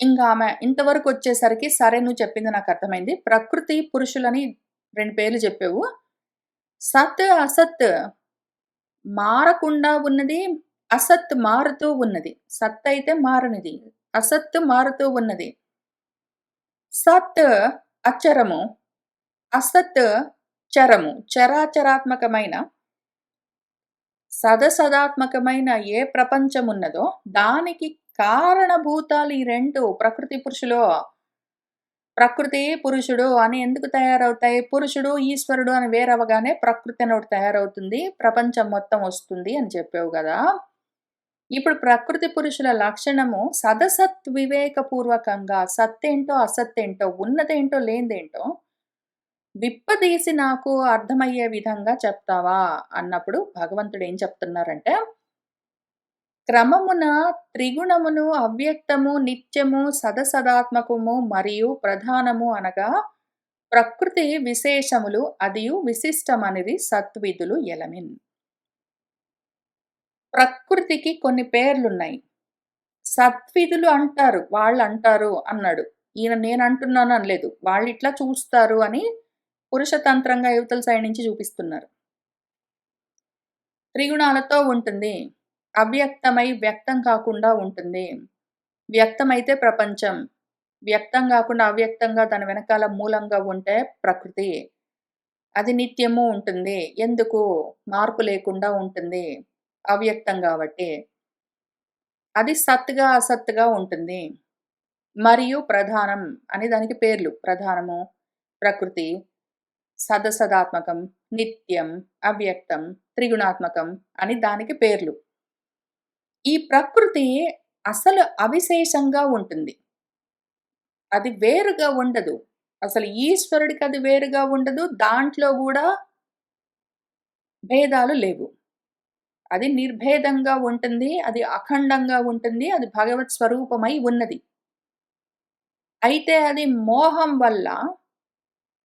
ఇంగామె ఇంతవరకొచ్చేసరికి సరే నువ్వు చెప్పింది నాకర్థమైంది. ప్రకృతి, పురుషులని 2 పేర్లు జెప్పావు. సత్, అసత్ మారకుండా ఉన్నది. అసత్ మారుతూ ఉన్నది. సత్ అయితే మారనిది. అసత్ మారుతూ ఉన్నది. సత్ అచరము. అసత్ చరము. చరాచరాత్మకమైన సదసదాత్మకమైన ఏ ప్రపంచమున్నదో దానికి కారణభూతాలు ఈ 2 ప్రకృతి, పురుషులు. ప్రకృతి, పురుషుడు అని ఎందుకు తయారవుతాయి? పురుషుడు, ఈశ్వరుడు అని వేరవ్వగానే ప్రకృతి అని ఒకటి తయారవుతుంది. ప్రపంచం మొత్తం వస్తుంది అని చెప్పావు గదా! ఇప్పుడు ప్రకృతి పురుషుల లక్షణము సదసత్ వివేకపూర్వకంగా సత్తేంటో, అసత్తేంటో, ఉన్నదేంటో, లేనిదేంటో విప్పదీసి నాకు అర్థమయ్యే విధంగా చెప్తావా? అన్నప్పుడు భగవంతుడు ఏం చెప్తున్నారంటే, క్రమమున త్రిగుణమును అవ్యక్తము, నిత్యము, సదసదాత్మకము మరియు ప్రధానము అనగా ప్రకృతి విశేషములు అదియు విశిష్టమనిది సత్విదులు ఎలమిన్. ప్రకృతికి కొన్ని పేర్లున్నాయి. సత్విదులు అంటారు. వాళ్ళంటారు అన్నాడు. ఈయన నేనంటున్నాను అనలేదు. వాళ్ళిట్లా చూస్తారు అని పురుషతంత్రంగా యువతల సైడ్ నుంచి చూపిస్తున్నారు. త్రిగుణాలతో ఉంటుంది. అవ్యక్తమై వ్యక్తం కాకుండా ఉంటుంది. వ్యక్తమైతే ప్రపంచం. వ్యక్తం గాకుండా అవ్యక్తంగా దాని వెనకాల మూలంగా ఉంటే ప్రకృతి. అది నిత్యము ఉంటుంది. ఎందుకు? మార్పు లేకుండా ఉంటుంది. అవ్యక్తం గాబట్టి. అది సత్‌గా, అసత్‌గా ఉంటుంది. మరియు ప్రధానం అని దానికి పేర్లు. ప్రధానము, ప్రకృతి, సదసదాత్మకం, నిత్యం, అవ్యక్తం, త్రిగుణాత్మకం అని దానికి పేర్లు. ఈ ప్రకృతి అసలు అవిశేషంగా ఉంటుంది. అది వేరుగా ఉండదు. అసలు ఈశ్వరుడికి అది వేరుగా ఉండదు. దాంట్లో గూడా భేదాలు లేవు. అది నిర్భేదంగా ఉంటుంది. అది అఖండంగా ఉంటుంది. అది భగవత్ స్వరూపమై ఉన్నది. అయితే అది మోహం వల్ల,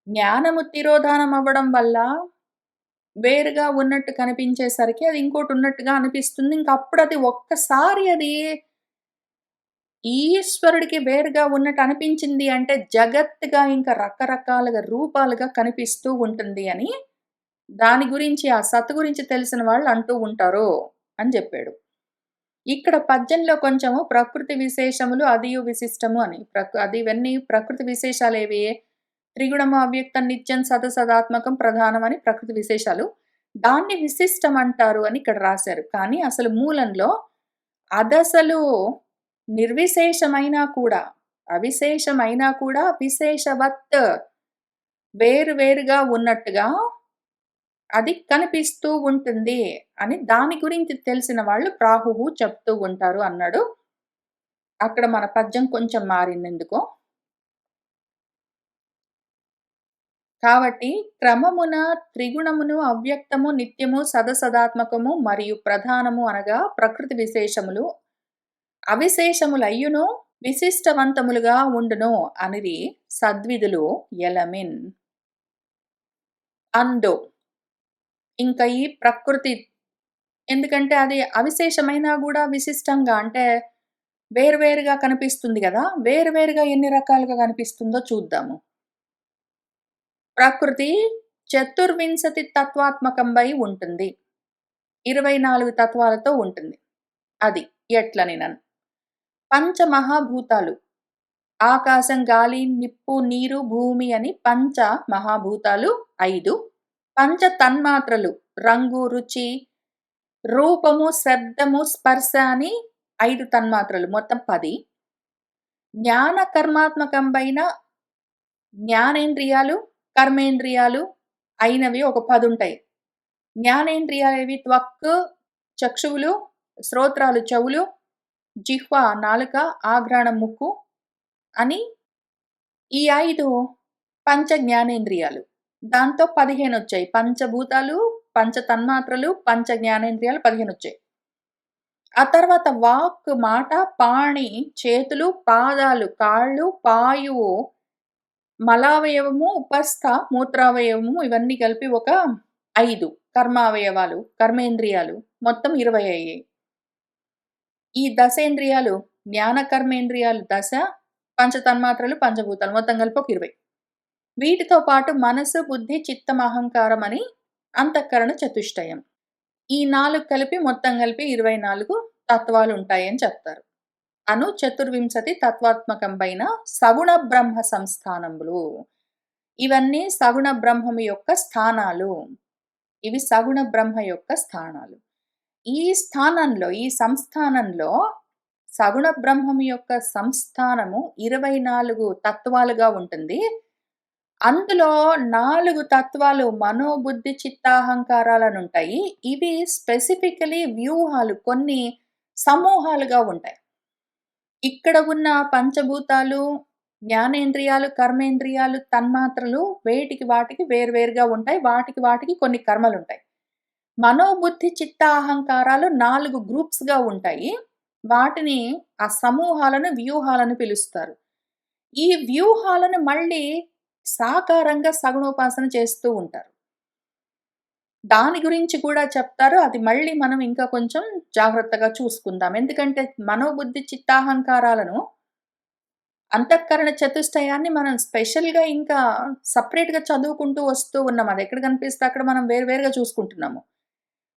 జ్ఞానము తిరోధానం అవ్వడం వల్ల వేరుగా ఉన్నట్టు కనిపించేసరికి అది ఇంకోటున్నట్టుగా అనిపిస్తుంది. ఇంకప్పుడది ఒక్కసారి అది ఈశ్వరుడికి వేరుగా ఉన్నట్టు అనిపించింది అంటే జగత్తుగా ఇంకా రకరకాలుగా రూపాలుగా కనిపిస్తూ ఉంటుంది అని, దాని గురించి ఆ సత్ గురించి తెలిసిన వాళ్ళు అంటూ ఉంటారు అని జెప్పాడు. ఇక్కడ పద్యంలో కొంచెము ప్రకృతి విశేషములు అదియు విశిష్టము అని. అది ఇవన్నీ ప్రకృతి విశేషాలేవి? త్రిగుణము అవ్యక్తం నిత్యం సదాత్మకం ప్రధానం అని ప్రకృతి విశేషాలు. దాన్ని విశిష్టం అంటారు అని ఇక్కడ రాశారు. కానీ అసలు మూలంలో అదసలు నిర్విశేషమైనా కూడా, అవిశేషమైనా కూడా విశేషవత్ వేరు వేరుగా ఉన్నట్టుగా అది కనిపిస్తూ ఉంటుంది అని దాని గురించి తెలిసిన వాళ్ళు ప్రాహువు చెప్తూ ఉంటారు అన్నాడు. అక్కడ మన పద్యం కొంచెం మారిందెందుకో. కాబట్టి క్రమమున త్రిగుణమును అవ్యక్తము, నిత్యము, సదసదాత్మకము మరియు ప్రధానము అనగా ప్రకృతి విశేషములు అవిశేషములయ్యును విశిష్టవంతములుగా ఉండును అనిది సద్విదులు ఎలమిన్. అందు ఇంక ఈ ప్రకృతి ఎందుకంటే అది అవిశేషమైనా గూడా విశిష్టంగా అంటే వేరువేరుగా కనిపిస్తుంది గదా! వేరువేరుగా ఎన్ని రకాలుగా కనిపిస్తుందో చూద్దాము. ప్రకృతి చతుర్వింశతి తత్వాత్మకంబై ఉంటుంది. 24 తత్వాలతో ఉంటుంది. అది ఎట్లనినన్. పంచమహాభూతాలు ఆకాశం, గాలి, నిప్పు, నీరు, భూమి అని పంచ మహాభూతాలు 5. పంచ తన్మాత్రలు రంగు, రుచి, రూపము, శబ్దము, స్పర్శ అని 5 తన్మాత్రలు మొత్తం 10. జ్ఞాన కర్మాత్మకంబైన జ్ఞానేంద్రియాలు, కర్మేంద్రియాలు అయినవి ఒక 10 ఉంటాయి. జ్ఞానేంద్రియాలేవి త్వక్ చక్షువులు, శ్రోత్రాలు చెవులు, జిహ్వ నాలుక, ఆఘ్రాణం ముక్కు అని ఈ 5 పంచ జ్ఞానేంద్రియాలు. దాంతో 15 వచ్చాయి. పంచభూతాలు, పంచ తన్మాత్రలు, పంచ జ్ఞానేంద్రియాలు 15 వచ్చాయి. ఆ తర్వాత వాక్ మాట, పాణి చేతులు, పాదాలు కాళ్ళు, పాయువు మలావయవము, ఉపస్థ మూత్రావయవము ఇవన్నీ కలిపి ఒక 5 కర్మావయవాలు, కర్మేంద్రియాలు మొత్తం 20 అయ్యాయి. ఈ దశేంద్రియాలు జ్ఞాన కర్మేంద్రియాలు దశ, పంచతన్మాత్రలు, పంచభూతాలు మొత్తం కలిపి ఒక 20. వీటితో పాటు మనసు, బుద్ధి, చిత్తం, అహంకారం అని అంతఃకరణ చతుష్టయం. ఈ 4 కలిపి మొత్తం కలిపి 24 తత్వాలుంటాయని చెప్తారు. అను చతుర్వింశతి తత్వాత్మకంపైన సగుణ బ్రహ్మ సంస్థానములు. ఇవన్నీ సగుణ బ్రహ్మము యొక్క స్థానాలు. ఇవి సగుణ బ్రహ్మ యొక్క స్థానాలు. ఈ స్థానంలో, ఈ సంస్థానంలో సగుణ బ్రహ్మము యొక్క సంస్థానము 24 తత్వాలుగా ఉంటుంది. అందులో 4 తత్వాలు మనోబుద్ధి చిత్తాహంకారాలనుంటాయి. ఇవి స్పెసిఫికలీ వ్యూహాలు కొన్ని సమూహాలుగా ఉంటాయి. ఇక్కడ ఉన్న పంచభూతాలు, జ్ఞానేంద్రియాలు, కర్మేంద్రియాలు, తన్మాత్రలు వేటికి వాటికి వేరువేరుగా ఉంటాయి. వాటికి వాటికి కొన్ని కర్మలుంటాయి. మనోబుద్ధి చిత్తాహంకారాలు 4 గ్రూప్స్‌గా ఉంటాయి. వాటిని ఆ సమూహాలను వ్యూహాలని పిలుస్తారు. ఈ వ్యూహాలను మళ్ళీ సాకారంగా సగుణోపాసన చేస్తూ ఉంటారు. దాని గురించి కూడా చెప్తారు. అది మళ్ళీ మనం ఇంకా కొంచెం జాగ్రత్తగా చూసుకుందాం. ఎందుకంటే మనోబుద్ధి చిత్తాహంకారాలను అంతఃకరణ చతుష్టయాన్ని మనం స్పెషల్‌గా ఇంకా సెపరేట్‌గా చదువుకుంటూ వస్తూ ఉన్నాం. అది ఎక్కడ కనిపిస్తే అక్కడ మనం వేరువేరుగా చూసుకుంటున్నాము.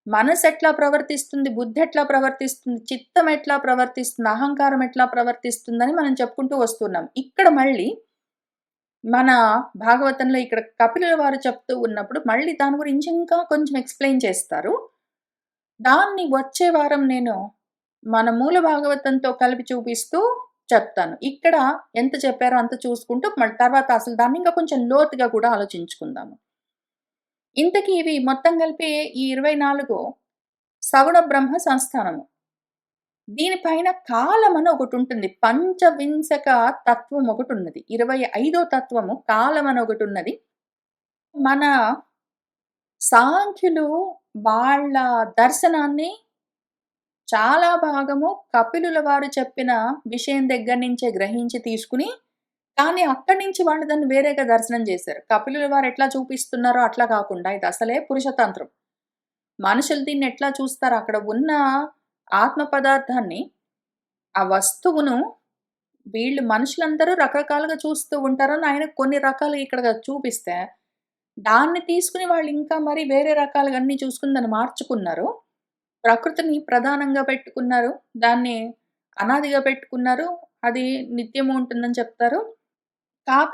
మనసు ఎట్లా ప్రవర్తిస్తుంది, బుద్ధి ఎట్లా ప్రవర్తిస్తుంది, చిత్తం ఎట్లా ప్రవర్తిస్తుంది, అహంకారం ఎట్లా ప్రవర్తిస్తుందని మనం చెప్పుకుంటూ వస్తున్నాం. ఇక్కడ మళ్ళీ మన భాగవతంలో ఇక్కడ కపిలుల వారు చెప్తూ ఉన్నప్పుడు మళ్ళీ దాని గురించి ఇంకా కొంచెం ఎక్స్‌ప్లెయిన్ చేస్తారు. దాన్ని వచ్చే వారం నేను మన మూల భాగవతంతో కలిపి చూపిస్తూ చెప్తాను. ఇక్కడ ఎంత చెప్పారో అంత చూసుకుంటూ మళ్ళీ తర్వాత అసలు దాన్ని ఇంకా కొంచెం లోతుగా కూడా ఆలోచించుకుందాము. ఇంతకీ ఇవి మొత్తం కలిపి ఈ 24 సగుణ బ్రహ్మ సంస్థానము. దీనిపైన కాలమని ఒకటుంటుంది. పంచవింశక తత్వం ఒకటున్నది. 25 తత్వము కాలమని ఒకటున్నది. మన సాంఖ్యులు వాళ్ళ దర్శనాన్ని చాలా భాగము కపిలుల వారు చెప్పిన విషయం దగ్గర నుంచే గ్రహించి తీసుకొని, కానీ అక్కడి నుంచి వాళ్ళు దాన్ని వేరేగా దర్శనం చేశారు. కపిలుల వారు ఎట్లా చూపిస్తున్నారో అట్లా కాకుండా ఇది అసలే పురుషతంత్రం. మనుషులు దీన్ని ఎట్లా చూస్తారో అక్కడ ఉన్న ఆత్మ పదార్థాన్ని, ఆ వస్తువును వీళ్ళు మనుషులందరూ రకరకాలుగా చూస్తూ ఉంటారని ఆయన కొన్ని రకాలుగా ఇక్కడ చూపిస్తే, దాన్ని తీసుకొని వాళ్ళు ఇంకా మరి వేరే రకాలుగా అన్నీ చూసుకొని దాన్ని మార్చుకున్నారు. ప్రకృతిని ప్రధానంగా పెట్టుకున్నారు. దాన్ని అనాదిగా పెట్టుకున్నారు. అది నిత్యము ఉంటుందని చెప్తారు.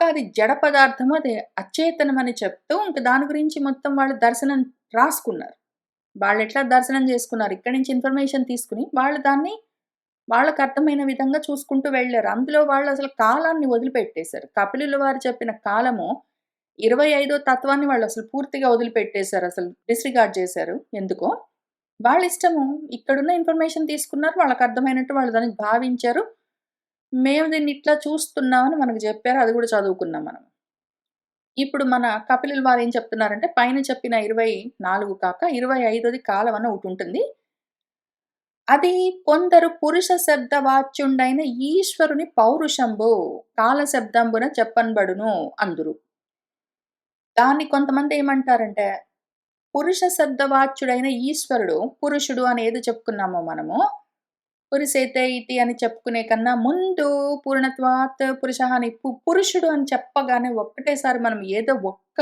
అది జడ పదార్థము, అది అచేతనమని చెప్తూ ఇంక దాని గురించి మొత్తం వాళ్ళు దర్శనం రాసుకున్నారు. వాళ్ళెట్లా దర్శనం చేసుకున్నారు, ఇక్కడి నుంచి ఇన్ఫర్మేషన్ తీసుకొని వాళ్ళు దాన్ని వాళ్ళకర్థమైన విధంగా చూసుకుంటూ వెళ్లారు. అందులో వాళ్ళసలు కాలాన్ని వదిలిపెట్టేశారు. కపిలుల వారు చెప్పిన కాలము 25 తత్వాన్ని వాళ్ళసలు పూర్తిగా వదిలిపెట్టేశారసలు. డిస్‌రిగార్డ్ చేశారు. ఎందుకో. వాళ్ళిష్టము. ఇక్కడున్న ఇన్ఫర్మేషన్ తీసుకున్నారు. వాళ్ళకర్థమైనట్టు వాళ్ళు దాన్ని భావించారు. మేము దీన్ని ఇట్లా చూస్తున్నామని మనకు జెప్పారు. అది గూడా చదువుకున్నాం మనం. ఇప్పుడు మన కపిలుల వారేం చెప్తున్నారంటే, పైన చెప్పిన 24 కాక 25ది కాలం అని ఒకటుంటుంది. అది కొందరు పురుష శబ్ద వాచ్యుండైన ఈశ్వరుని పౌరుషంబు కాల శబ్దంబున చెప్పన్బడును అందురు. దాన్ని కొంతమంది ఏమంటారంటే, పురుష శబ్ద వాచ్యుడైన ఈశ్వరుడు, పురుషుడు అని ఏది చెప్పుకున్నామో మనము, పురుషేతే ఇతి అని చెప్పుకునే కన్నా ముందు పూర్ణత్వాత్ పురుషః అని పురుషుడు అని చెప్పగానే ఒక్కటేసారి మనం ఏదో ఒక్క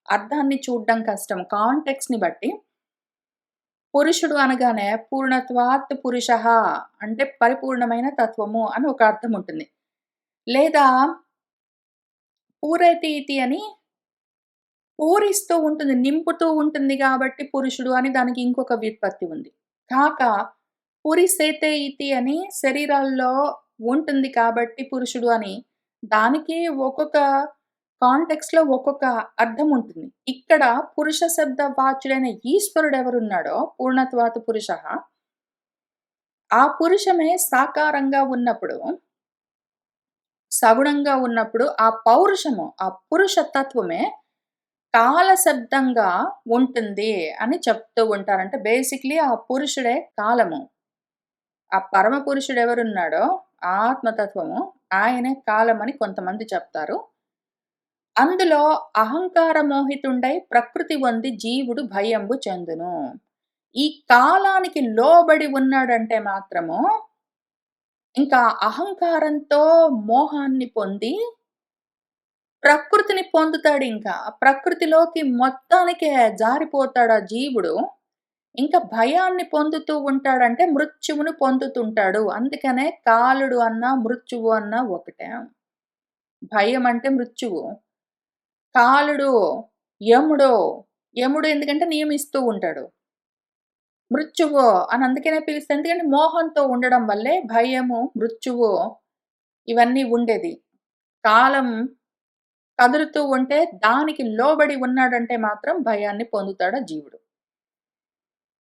అర్థాన్ని చూడ్డం కష్టం. కాంటెక్స్‌ని బట్టి పురుషుడు అనగానే పూర్ణత్వాత్ పురుషః అంటే పరిపూర్ణమైన తత్వము అని ఒక అర్థం ఉంటుంది. లేదా పూరయతి ఇతి అని పూరిస్తూ ఉంటుంది. నింపుతూ ఉంటుంది గాబట్టి పురుషుడు అని దానికి ఇంకొక వ్యుత్పత్తి ఉంది. కాక పురిసేతే ఇతి అని శరీరాల్లో ఉంటుంది కాబట్టి పురుషుడు అని దానికి ఒక్కొక్క కాంటెక్స్ట్‌లో ఒక్కొక్క అర్థం ఉంటుంది. ఇక్కడ పురుష శబ్ద వాచ్యుడైన ఈశ్వరుడు ఎవరున్నాడో పూర్ణత్వాత్ పురుషః, ఆ పురుషమే సాకారంగా ఉన్నప్పుడు, సగుణంగా ఉన్నప్పుడు ఆ పౌరుషము, ఆ పురుష తత్వమే కాలశబ్దంగా ఉంటుంది అని చెప్తూ ఉంటారు. అంటే బేసిక్‌లీ ఆ పురుషుడే కాలము. ఆ పరమ పురుషుడెవరున్నాడో ఆత్మతత్వము ఆయనే కాలమని కొంతమంది చెప్తారు. అందులో అహంకార మోహితుండై ప్రకృతి పొంది జీవుడు భయంబు చెందును. ఈ కాలానికి లోబడి ఉన్నాడంటే మాత్రము ఇంకా అహంకారంతో మోహాన్ని పొంది ప్రకృతిని పొందుతాడింకా. ప్రకృతిలోకి మొత్తానికే జారిపోతాడు ఆ జీవుడు. ఇంకా భయాన్ని పొందుతూ ఉంటాడంటే మృత్యువును పొందుతుంటాడు. అందుకనే కాలుడు అన్నా, మృత్యువు అన్నా ఒకటే. భయం అంటే మృత్యువు. కాలుడు యముడో, యముడు ఎందుకంటే నియమిస్తూ ఉంటాడు. మృత్యువు అని అందుకనే పిలుస్తారు. ఎందుకంటే మోహంతో ఉండడం వల్లే భయము, మృత్యువు ఇవన్నీ ఉండేది. కాలం కదులుతూ ఉంటే దానికి లోబడి ఉన్నాడంటే మాత్రం భయాన్ని పొందుతాడు ఆ జీవుడు.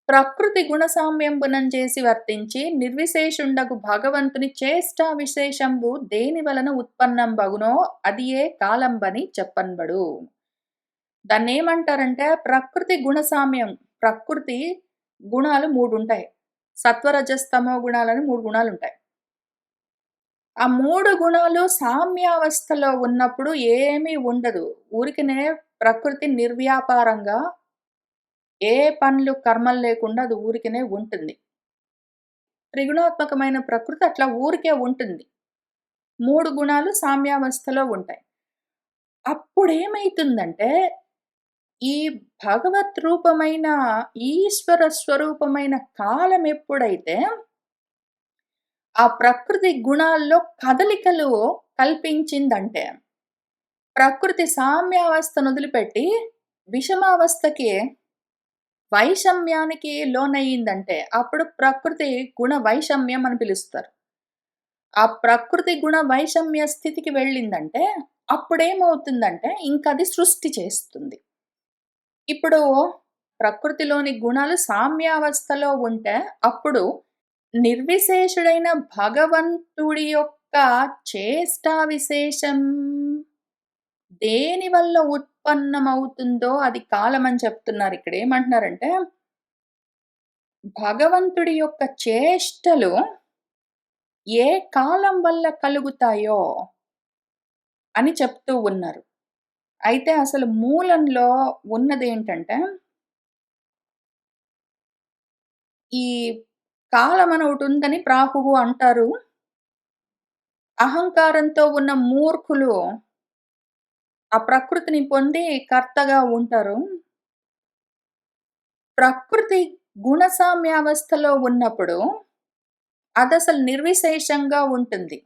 ప్రకృతి గుణ సామ్యంబునం చేసి వర్తించి నిర్విశేషుండగు భగవంతుని చేష్టా విశేషంబు దేని వలన ఉత్పన్నంబగునో అదియే కాలంబని చెప్పన్బడు. దాన్నేమంటారంటే ప్రకృతి గుణ సామ్యం. ప్రకృతి గుణాలు 3 ఉంటాయి. సత్వరజస్తమో గుణాలని 3 గుణాలుంటాయి. ఆ 3 గుణాలు సామ్యావస్థలో ఉన్నప్పుడు ఏమీ ఉండదు. ఊరికనే ప్రకృతి నిర్వ్యాపారంగా ఏ పనులు, కర్మలు లేకుండా అది ఊరికనే ఉంటుంది. త్రిగుణాత్మకమైన ప్రకృతి అట్లా ఊరికే ఉంటుంది. 3 గుణాలు సామ్యావస్థలో ఉంటాయి. అప్పుడేమైతుందంటే, ఈ భగవత్ రూపమైన, ఈశ్వర స్వరూపమైన కాలం ఎప్పుడైతే, ఆ ప్రకృతి గుణాల్లో కదలికలు కల్పించిందంటే, ప్రకృతి సామ్యావస్థను వదిలిపెట్టి విషమావస్థకి వైషమ్యానికి లోనయిందంటే, అప్పుడు ప్రకృతి గుణ వైషమ్యం అని పిలుస్తారు. ఆ ప్రకృతి గుణ వైషమ్య స్థితికి వెళ్ళిందంటే, అప్పుడేమవుతుందంటే, ఇంకది సృష్టి చేస్తుంది. ఇప్పుడు ప్రకృతిలోని గుణాలు సామ్యావస్థలో ఉంటే, అప్పుడు నిర్విశేషుడైన భగవంతుడి యొక్క చేష్టా విశేషం దేని వల్ల ఉత్పన్నమవుతుందో అది కాలమని చెప్తున్నారు. ఇక్కడ ఏమంటున్నారంటే, భగవంతుడి యొక్క చేష్టలు ఏ కాలం వల్ల కలుగుతాయో అని చెప్తూ ఉన్నారు. అయితే అసలు మూలంలో ఉన్నదేంటంటే, ఈ కాలమని ఒకటుందని ప్రాహువు అంటారు. అహంకారంతో ఉన్న మూర్ఖులు ఆ ప్రకృతిని పొంది కర్తగా ఉంటారు. ప్రకృతి గుణసామ్యావస్థలో ఉన్నప్పుడు అదసలు నిర్విశేషంగా ఉంటుంది.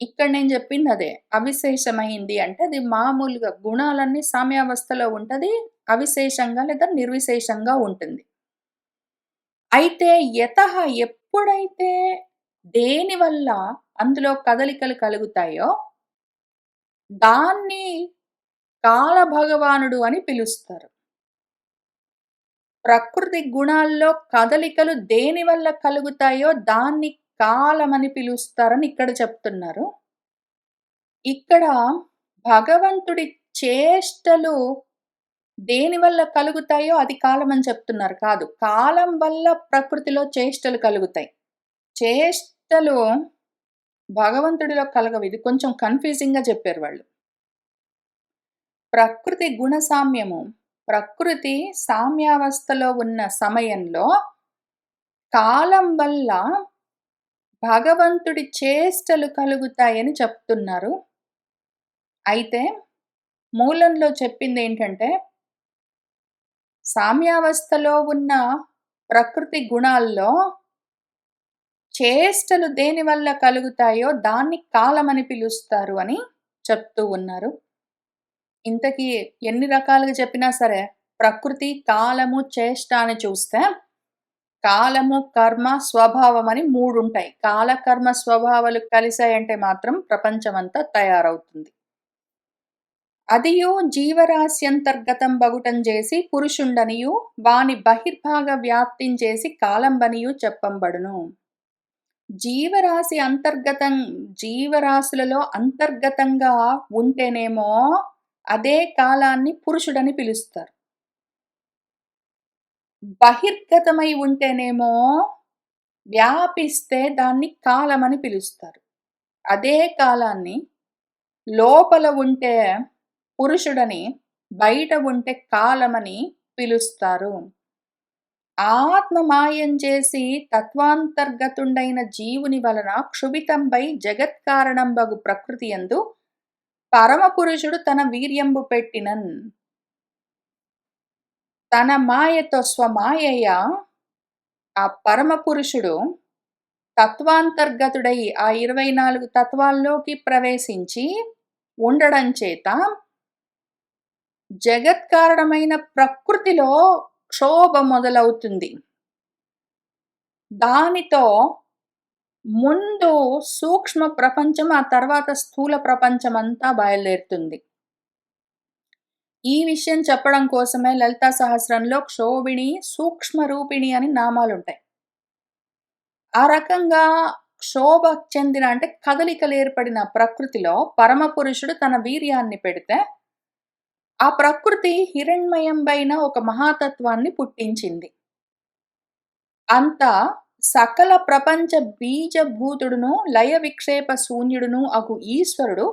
ఇక్కడ నేను చెప్పిందదే. అవిశేషమైంది అంటే అది మామూలుగా గుణాలన్నీ సామ్యావస్థలో ఉంటది. అవిశేషంగా లేదా నిర్విశేషంగా ఉంటుంది. అయితే యతః ఎప్పుడైతే దేనివల్ల అందులో కదలికలు కలుగుతాయో దాన్ని కాలభగవానుడు అని పిలుస్తారు. ప్రకృతి గుణాల్లో కదలికలు దేనివల్ల కలుగుతాయో దాన్ని కాలమని పిలుస్తారని ఇక్కడ చెప్తున్నారు. ఇక్కడ భగవంతుడి చేష్టలు దేనివల్ల కలుగుతాయో అది కాలమని చెప్తున్నారు కాదు. కాలం వల్ల ప్రకృతిలో చేష్టలు కలుగుతాయి. చేష్టలు భగవంతుడిలో కలగవు. ఇది కొంచెం కన్‌ఫ్యూజింగ్‌గా చెప్పారు వాళ్ళు. ప్రకృతి గుణ సామ్యము. ప్రకృతి సామ్యావస్థలో ఉన్న సమయంలో కాలం వల్ల భగవంతుడి చేష్టలు కలుగుతాయని చెప్తున్నారు. అయితే మూలంలో చెప్పిందేంటంటే, సామ్యావస్థలో ఉన్న ప్రకృతి గుణాల్లో చేష్టలు దేనివల్ల కలుగుతాయో దాన్ని కాలమని పిలుస్తారు అని చెప్తూ ఉన్నారు. ఇంతకీ ఎన్ని రకాలుగా చెప్పినా సరే, ప్రకృతి, కాలము, చేష్ట అని చూస్తే, కాలము, కర్మ, స్వభావం అని 3 ఉంటాయి. కాల, కర్మ, స్వభావాలు కలిసాయంటే మాత్రం ప్రపంచమంతా తయారవుతుంది. అదియు జీవరాశ్యంతర్గతం బగుటం చేసి పురుషుండనియు వాని బహిర్భాగ వ్యాప్తించేసి కాలంబనియు చెప్పంబడును. జీవరాశులలో అంతర్గతంగా ఉంటేనేమో అదే కాలాన్ని పురుషుడని పిలుస్తారు. బహిర్గతమై ఉంటేనేమో వ్యాపిస్తే దాన్ని కాలమని పిలుస్తారు. అదే కాలాన్ని లోపల ఉంటే పురుషుడని, బయట ఉంటే కాలమని పిలుస్తారు. ఆత్మ మాయం చేసి తత్వాంతర్గతుండైన జీవుని వలన క్షుభితంబై జగత్కారణంబగు ప్రకృతి యందు పరమపురుషుడు తన వీర్యంబు పెట్టినన్. తన మాయతో స్వమాయయ ఆ పరమపురుషుడు తత్వాంతర్గతుడై ఆ 24 తత్వాల్లోకి ప్రవేశించి ఉండడం చేత జగత్కారణమైన ప్రకృతిలో క్షోభ మొదలవుతుంది. దానితో ముందు సూక్ష్మ ప్రపంచం, ఆ తర్వాత స్థూల ప్రపంచమంతా బయలుదేరుతుంది. ఈ విషయం చెప్పడం కోసమే లలితా సహస్రంలో క్షోభిణి, సూక్ష్మ రూపిణి అని నామాలుంటాయి. ఆ రకంగా క్షోభ చెందిన అంటే కదలికలు ఏర్పడిన ప్రకృతిలో పరమపురుషుడు తన వీర్యాన్ని పెడితే ఆ ప్రకృతి హిరణ్మయంబైన ఒక మహాతత్వాన్ని పుట్టించింది. అంత సకల ప్రపంచ బీజభూతుడును లయ విక్షేప శూన్యుడును అగు ఈశ్వరుడు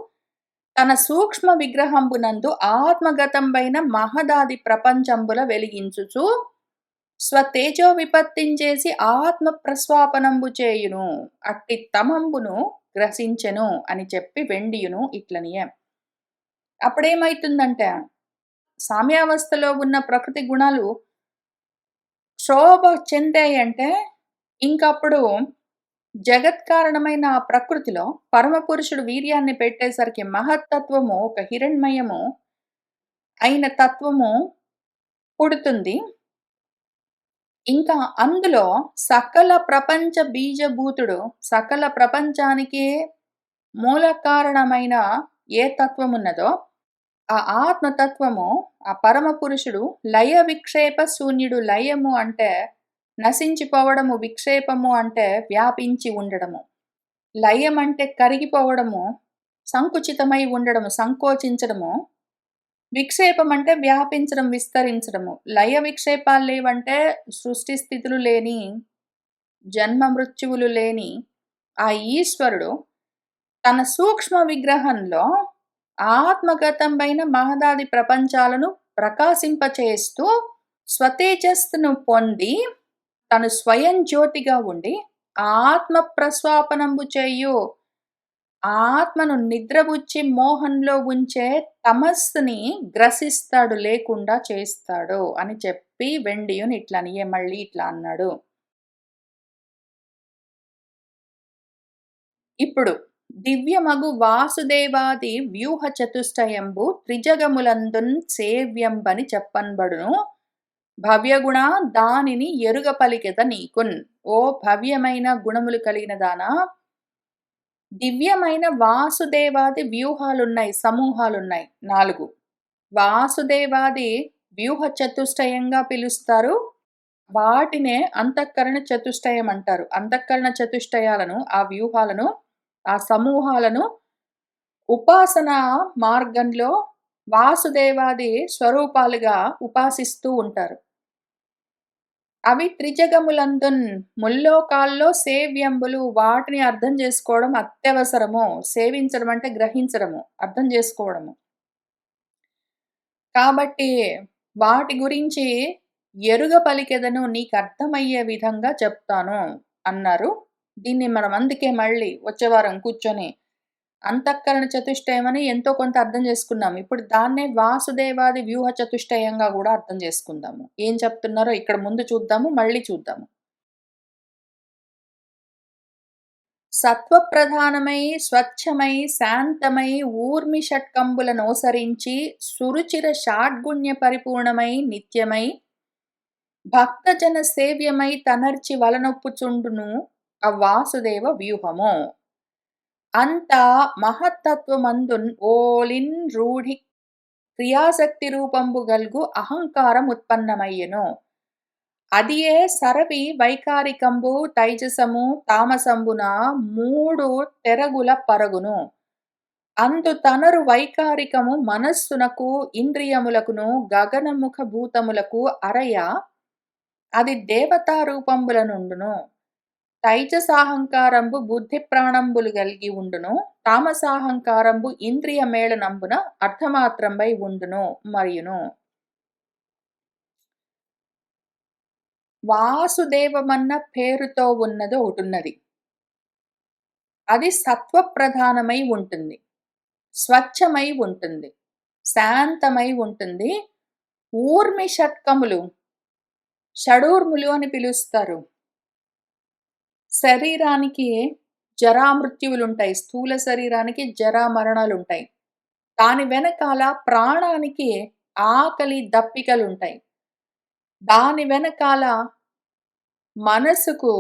తన సూక్ష్మ విగ్రహంబునందు ఆత్మగతంబైన మహదాది ప్రపంచంబుల వెలిగించుచు స్వతేజో విపత్తించేసి ఆత్మ ప్రస్వాపనంబు చేయును అట్టి తమంబును గ్రసించెను అని చెప్పి వెండియును ఇట్లనియే. అప్పుడేమైతుందంటే సామ్యావస్థలో ఉన్న ప్రకృతి గుణాలు క్షోభ చెందాయంటే ఇంకప్పుడు జగత్కారణమైన ఆ ప్రకృతిలో పరమపురుషుడు వీర్యాన్ని పెట్టేసరికి మహత్తత్వము, ఒక హిరణ్మయము అయిన తత్వము పుడుతుంది. ఇంకా అందులో సకల ప్రపంచ బీజభూతుడు, సకల ప్రపంచానికి మూల కారణమైన ఏ తత్వమున్నదో ఆ ఆత్మతత్వము, ఆ పరమపురుషుడు లయ విక్షేప శూన్యుడు. లయము అంటే నశించిపోవడము, విక్షేపము అంటే వ్యాపించి ఉండడము. లయం అంటే కరిగిపోవడము, సంకుచితమై ఉండడము, సంకోచించడము. విక్షేపం అంటే వ్యాపించడం, విస్తరించడము. లయ విక్షేపాలు లేవంటే సృష్టి స్థితులు లేని, జన్మ మృత్యువులు లేని ఆ ఈశ్వరుడు తన సూక్ష్మ విగ్రహంలో ఆత్మగతమైన మహదాది ప్రపంచాలను ప్రకాశింపచేస్తూ స్వతేజస్సును పొంది తను స్వయం జ్యోతిగా ఉండి ఆత్మ ప్రస్వాపనంబు చేయు ఆత్మను నిద్రబుచ్చి మోహంలో ఉంచే తమస్సుని గ్రసిస్తాడు, లేకుండా చేస్తాడు అని చెప్పి వెండియుని ఇట్లనియే మళ్ళీ ఇట్లా అన్నాడు. ఇప్పుడు దివ్యమగు వాసుదేవాది వ్యూహ చతుష్టయంబు త్రిజగములందున్ సేవ్యంబని చెప్పన్బడును. భవ్యగుణ దానిని ఎరుగ పలికెద నీకున్. ఓ భవ్యమైన గుణములు కలిగిన దానా, దివ్యమైన వాసుదేవాది వ్యూహాలున్నాయి, సమూహాలున్నాయి 4. వాసుదేవాది వ్యూహ చతుష్టయంగా పిలుస్తారు. వాటినే అంతఃకరణ చతుష్టయం అంటారు. అంతఃకరణ చతుష్టయాలను, ఆ వ్యూహాలను, ఆ సమూహాలను ఉపాసనా మార్గంలో వాసుదేవాది స్వరూపాలుగా ఉపాసిస్తూ ఉంటారు. అవి త్రిజగములందున్ ముల్లోకాల్లో సేవ్యంబులు. వాటిని అర్థం చేసుకోవడం అత్యవసరము. సేవించడం అంటే గ్రహించడము, అర్థం చేసుకోవడము. కాబట్టి వాటి గురించి ఎరుగ పలికెదను, నీకు అర్థమయ్యే విధంగా చెప్తాను అన్నారు. దీన్ని మనం అందుకే మళ్ళీ వచ్చే వారం కూర్చొని అంతఃకరణ చతుష్టయం అని ఎంతో కొంత అర్థం చేసుకున్నాం. ఇప్పుడు దాన్నే వాసుదేవాది వ్యూహ చతుష్టయంగా కూడా అర్థం చేసుకుందాము. ఏం చెప్తున్నారో ఇక్కడ ముందు చూద్దాము, మళ్ళీ చూద్దాము. సత్వప్రధానమై స్వచ్ఛమై శాంతమై ఊర్మి షట్కంబులనోసరించి సురుచిర షాడ్గుణ్య పరిపూర్ణమై నిత్యమై భక్తజన సేవ్యమై తనర్చి వలనొప్పుచుండును ఆ వాసుదేవ వ్యూహము. అంత మహత్తత్వమందున్ ఓలిన్ రూఢి క్రియాశక్తి రూపంబు గల్గు అహంకారం ఉత్పన్నమయ్యెను. అదియే సరవి వైకారికంబు తైజసము తామసంబున 3 తెరగుల పరగును. అందు తనరు వైకారికము మనస్సునకు ఇంద్రియములకును గగనముఖ భూతములకు అరయ అది దేవతా రూపంబుల నుండును. తైజసాహంకారంబు బుద్ధి ప్రాణంబులు గలిగి ఉండును. తామసాహంకారంబు ఇంద్రియ మేళనంబున అర్థమాత్రంబై ఉండును మరియును. వాసుదేవమన్న పేరుతో ఉన్నది ఒకటున్నది. అది సత్వప్రధానమై ఉంటుంది, స్వచ్ఛమై ఉంటుంది, శాంతమై ఉంటుంది. ఊర్మి షట్కములు, షడూర్ములు అని పిలుస్తారు. శరీరానికి జరామృత్యువులుంటాయి. స్థూల శరీరానికి జరా మరణాలుంటాయి. దాని వెనకాల ప్రాణానికి ఆకలి దప్పికలుంటాయి. దాని వెనకాల మనసుకు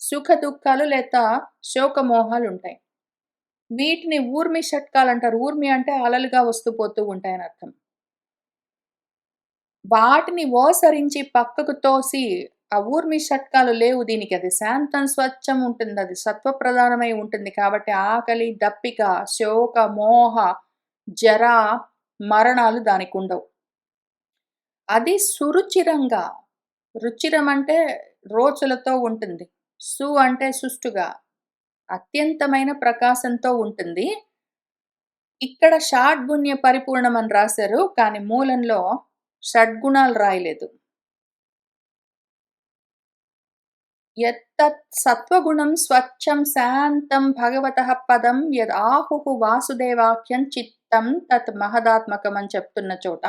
సుఖ దుఃఖాలు లేదా శోకమోహాలుంటాయి. వీటిని ఊర్మి షట్కాలంటారు. ఊర్మి అంటే అలలుగా వస్తూ పోతూ ఉంటాయని అర్థం. వాటిని ఓసరించి పక్కకు తోసి ఆ ఊర్మి షట్కాలు లేవు దీనికి. అది శాంతం స్వచ్ఛం ఉంటుంది. అది సత్వప్రధానమై ఉంటుంది. కాబట్టి ఆకలి, దప్పిక, శోక, మోహ, జర, మరణాలు దానికి ఉండవు. అది సురుచిరంగా, రుచిరం అంటే రోచులతో ఉంటుంది. సు అంటే సుష్టుగా, అత్యంతమైన ప్రకాశంతో ఉంటుంది. ఇక్కడ షాడ్గుణ్య పరిపూర్ణం అని రాశారు. కానీ మూలంలో షడ్గుణాలు రాయలేదు. యత్తత్ సత్వగుణం స్వచ్ఛం శాంతం భగవతః పదం యద్ ఆహుః వాసుదేవాఖ్యం చిత్తం తత్ మహదాత్మకం అని చెప్తున్న చోట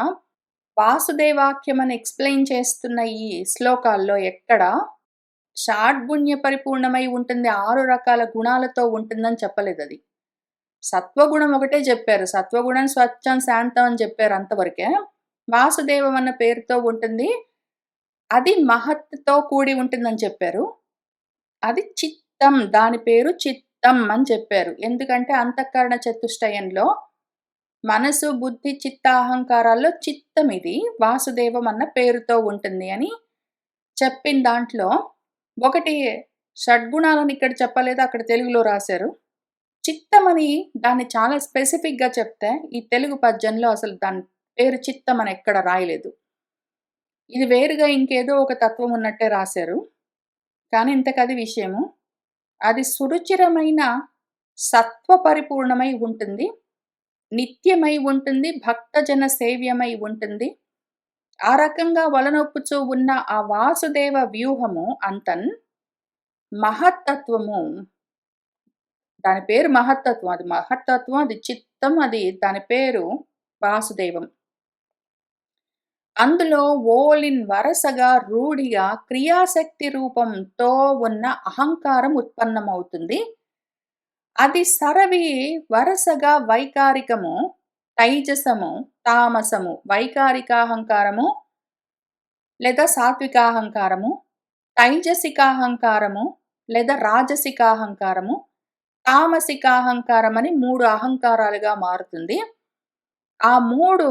వాసుదేవాఖ్యం అని ఎక్స్‌ప్లెయిన్ చేస్తున్న ఈ శ్లోకాల్లో ఎక్కడ షాడ్గుణ్య పరిపూర్ణమై ఉంటుంది, 6 రకాల గుణాలతో ఉంటుందని చెప్పలేదది. సత్వగుణం ఒకటే చెప్పారు. సత్వగుణం స్వచ్ఛం, శాంతం అని చెప్పారు అంతవరకే. వాసుదేవం అన్న పేరుతో ఉంటుంది. అది మహత్తుతో కూడి ఉంటుందని చెప్పారు. అది చిత్తం, దాని పేరు చిత్తం అని చెప్పారు. ఎందుకంటే అంతఃకరణ చతుష్టయంలో మనసు, బుద్ధి, చిత్త, అహంకారాల్లో చిత్తం ఇది వాసుదేవం అన్న పేరుతో ఉంటుంది అని చెప్పిన దాంట్లో ఒకటి షడ్గుణాలని ఇక్కడ చెప్పలేదు. అక్కడ తెలుగులో రాశారు. చిత్తమని దాన్ని చాలా స్పెసిఫిక్‌గా చెప్తే, ఈ తెలుగు పద్యంలో అసలు దాని పేరు చిత్తమని ఎక్కడ రాయలేదు. ఇది వేరుగా ఇంకేదో ఒక తత్వం ఉన్నట్టే రాశారు. కానీ ఇంతకది విషయము. అది సురుచిరమైన సత్వ పరిపూర్ణమై ఉంటుంది. నిత్యమై ఉంటుంది. భక్తజన సేవ్యమై ఉంటుంది. ఆ రకంగా వలనొప్పుచూ ఉన్న ఆ వాసుదేవ వ్యూహము అంతన్ మహత్తత్వము. దాని పేరు మహత్తత్వం. అది మహత్తత్వం, అది చిత్తం, అది దాని పేరు వాసుదేవం. అందులో ఓలిన్ వరసగా రూఢిగా క్రియాశక్తి రూపంతో ఉన్న అహంకారం ఉత్పన్నమవుతుంది. అది సరవి వరసగా వైకారికము, తైజసము, తామసము, వైకారికాహంకారము లేదా సాత్వికాహంకారము, తైజసికాహంకారము లేదా రాజసికాహంకారము, తామసికాహంకారమని 3 అహంకారాలుగా మారుతుంది. ఆ 3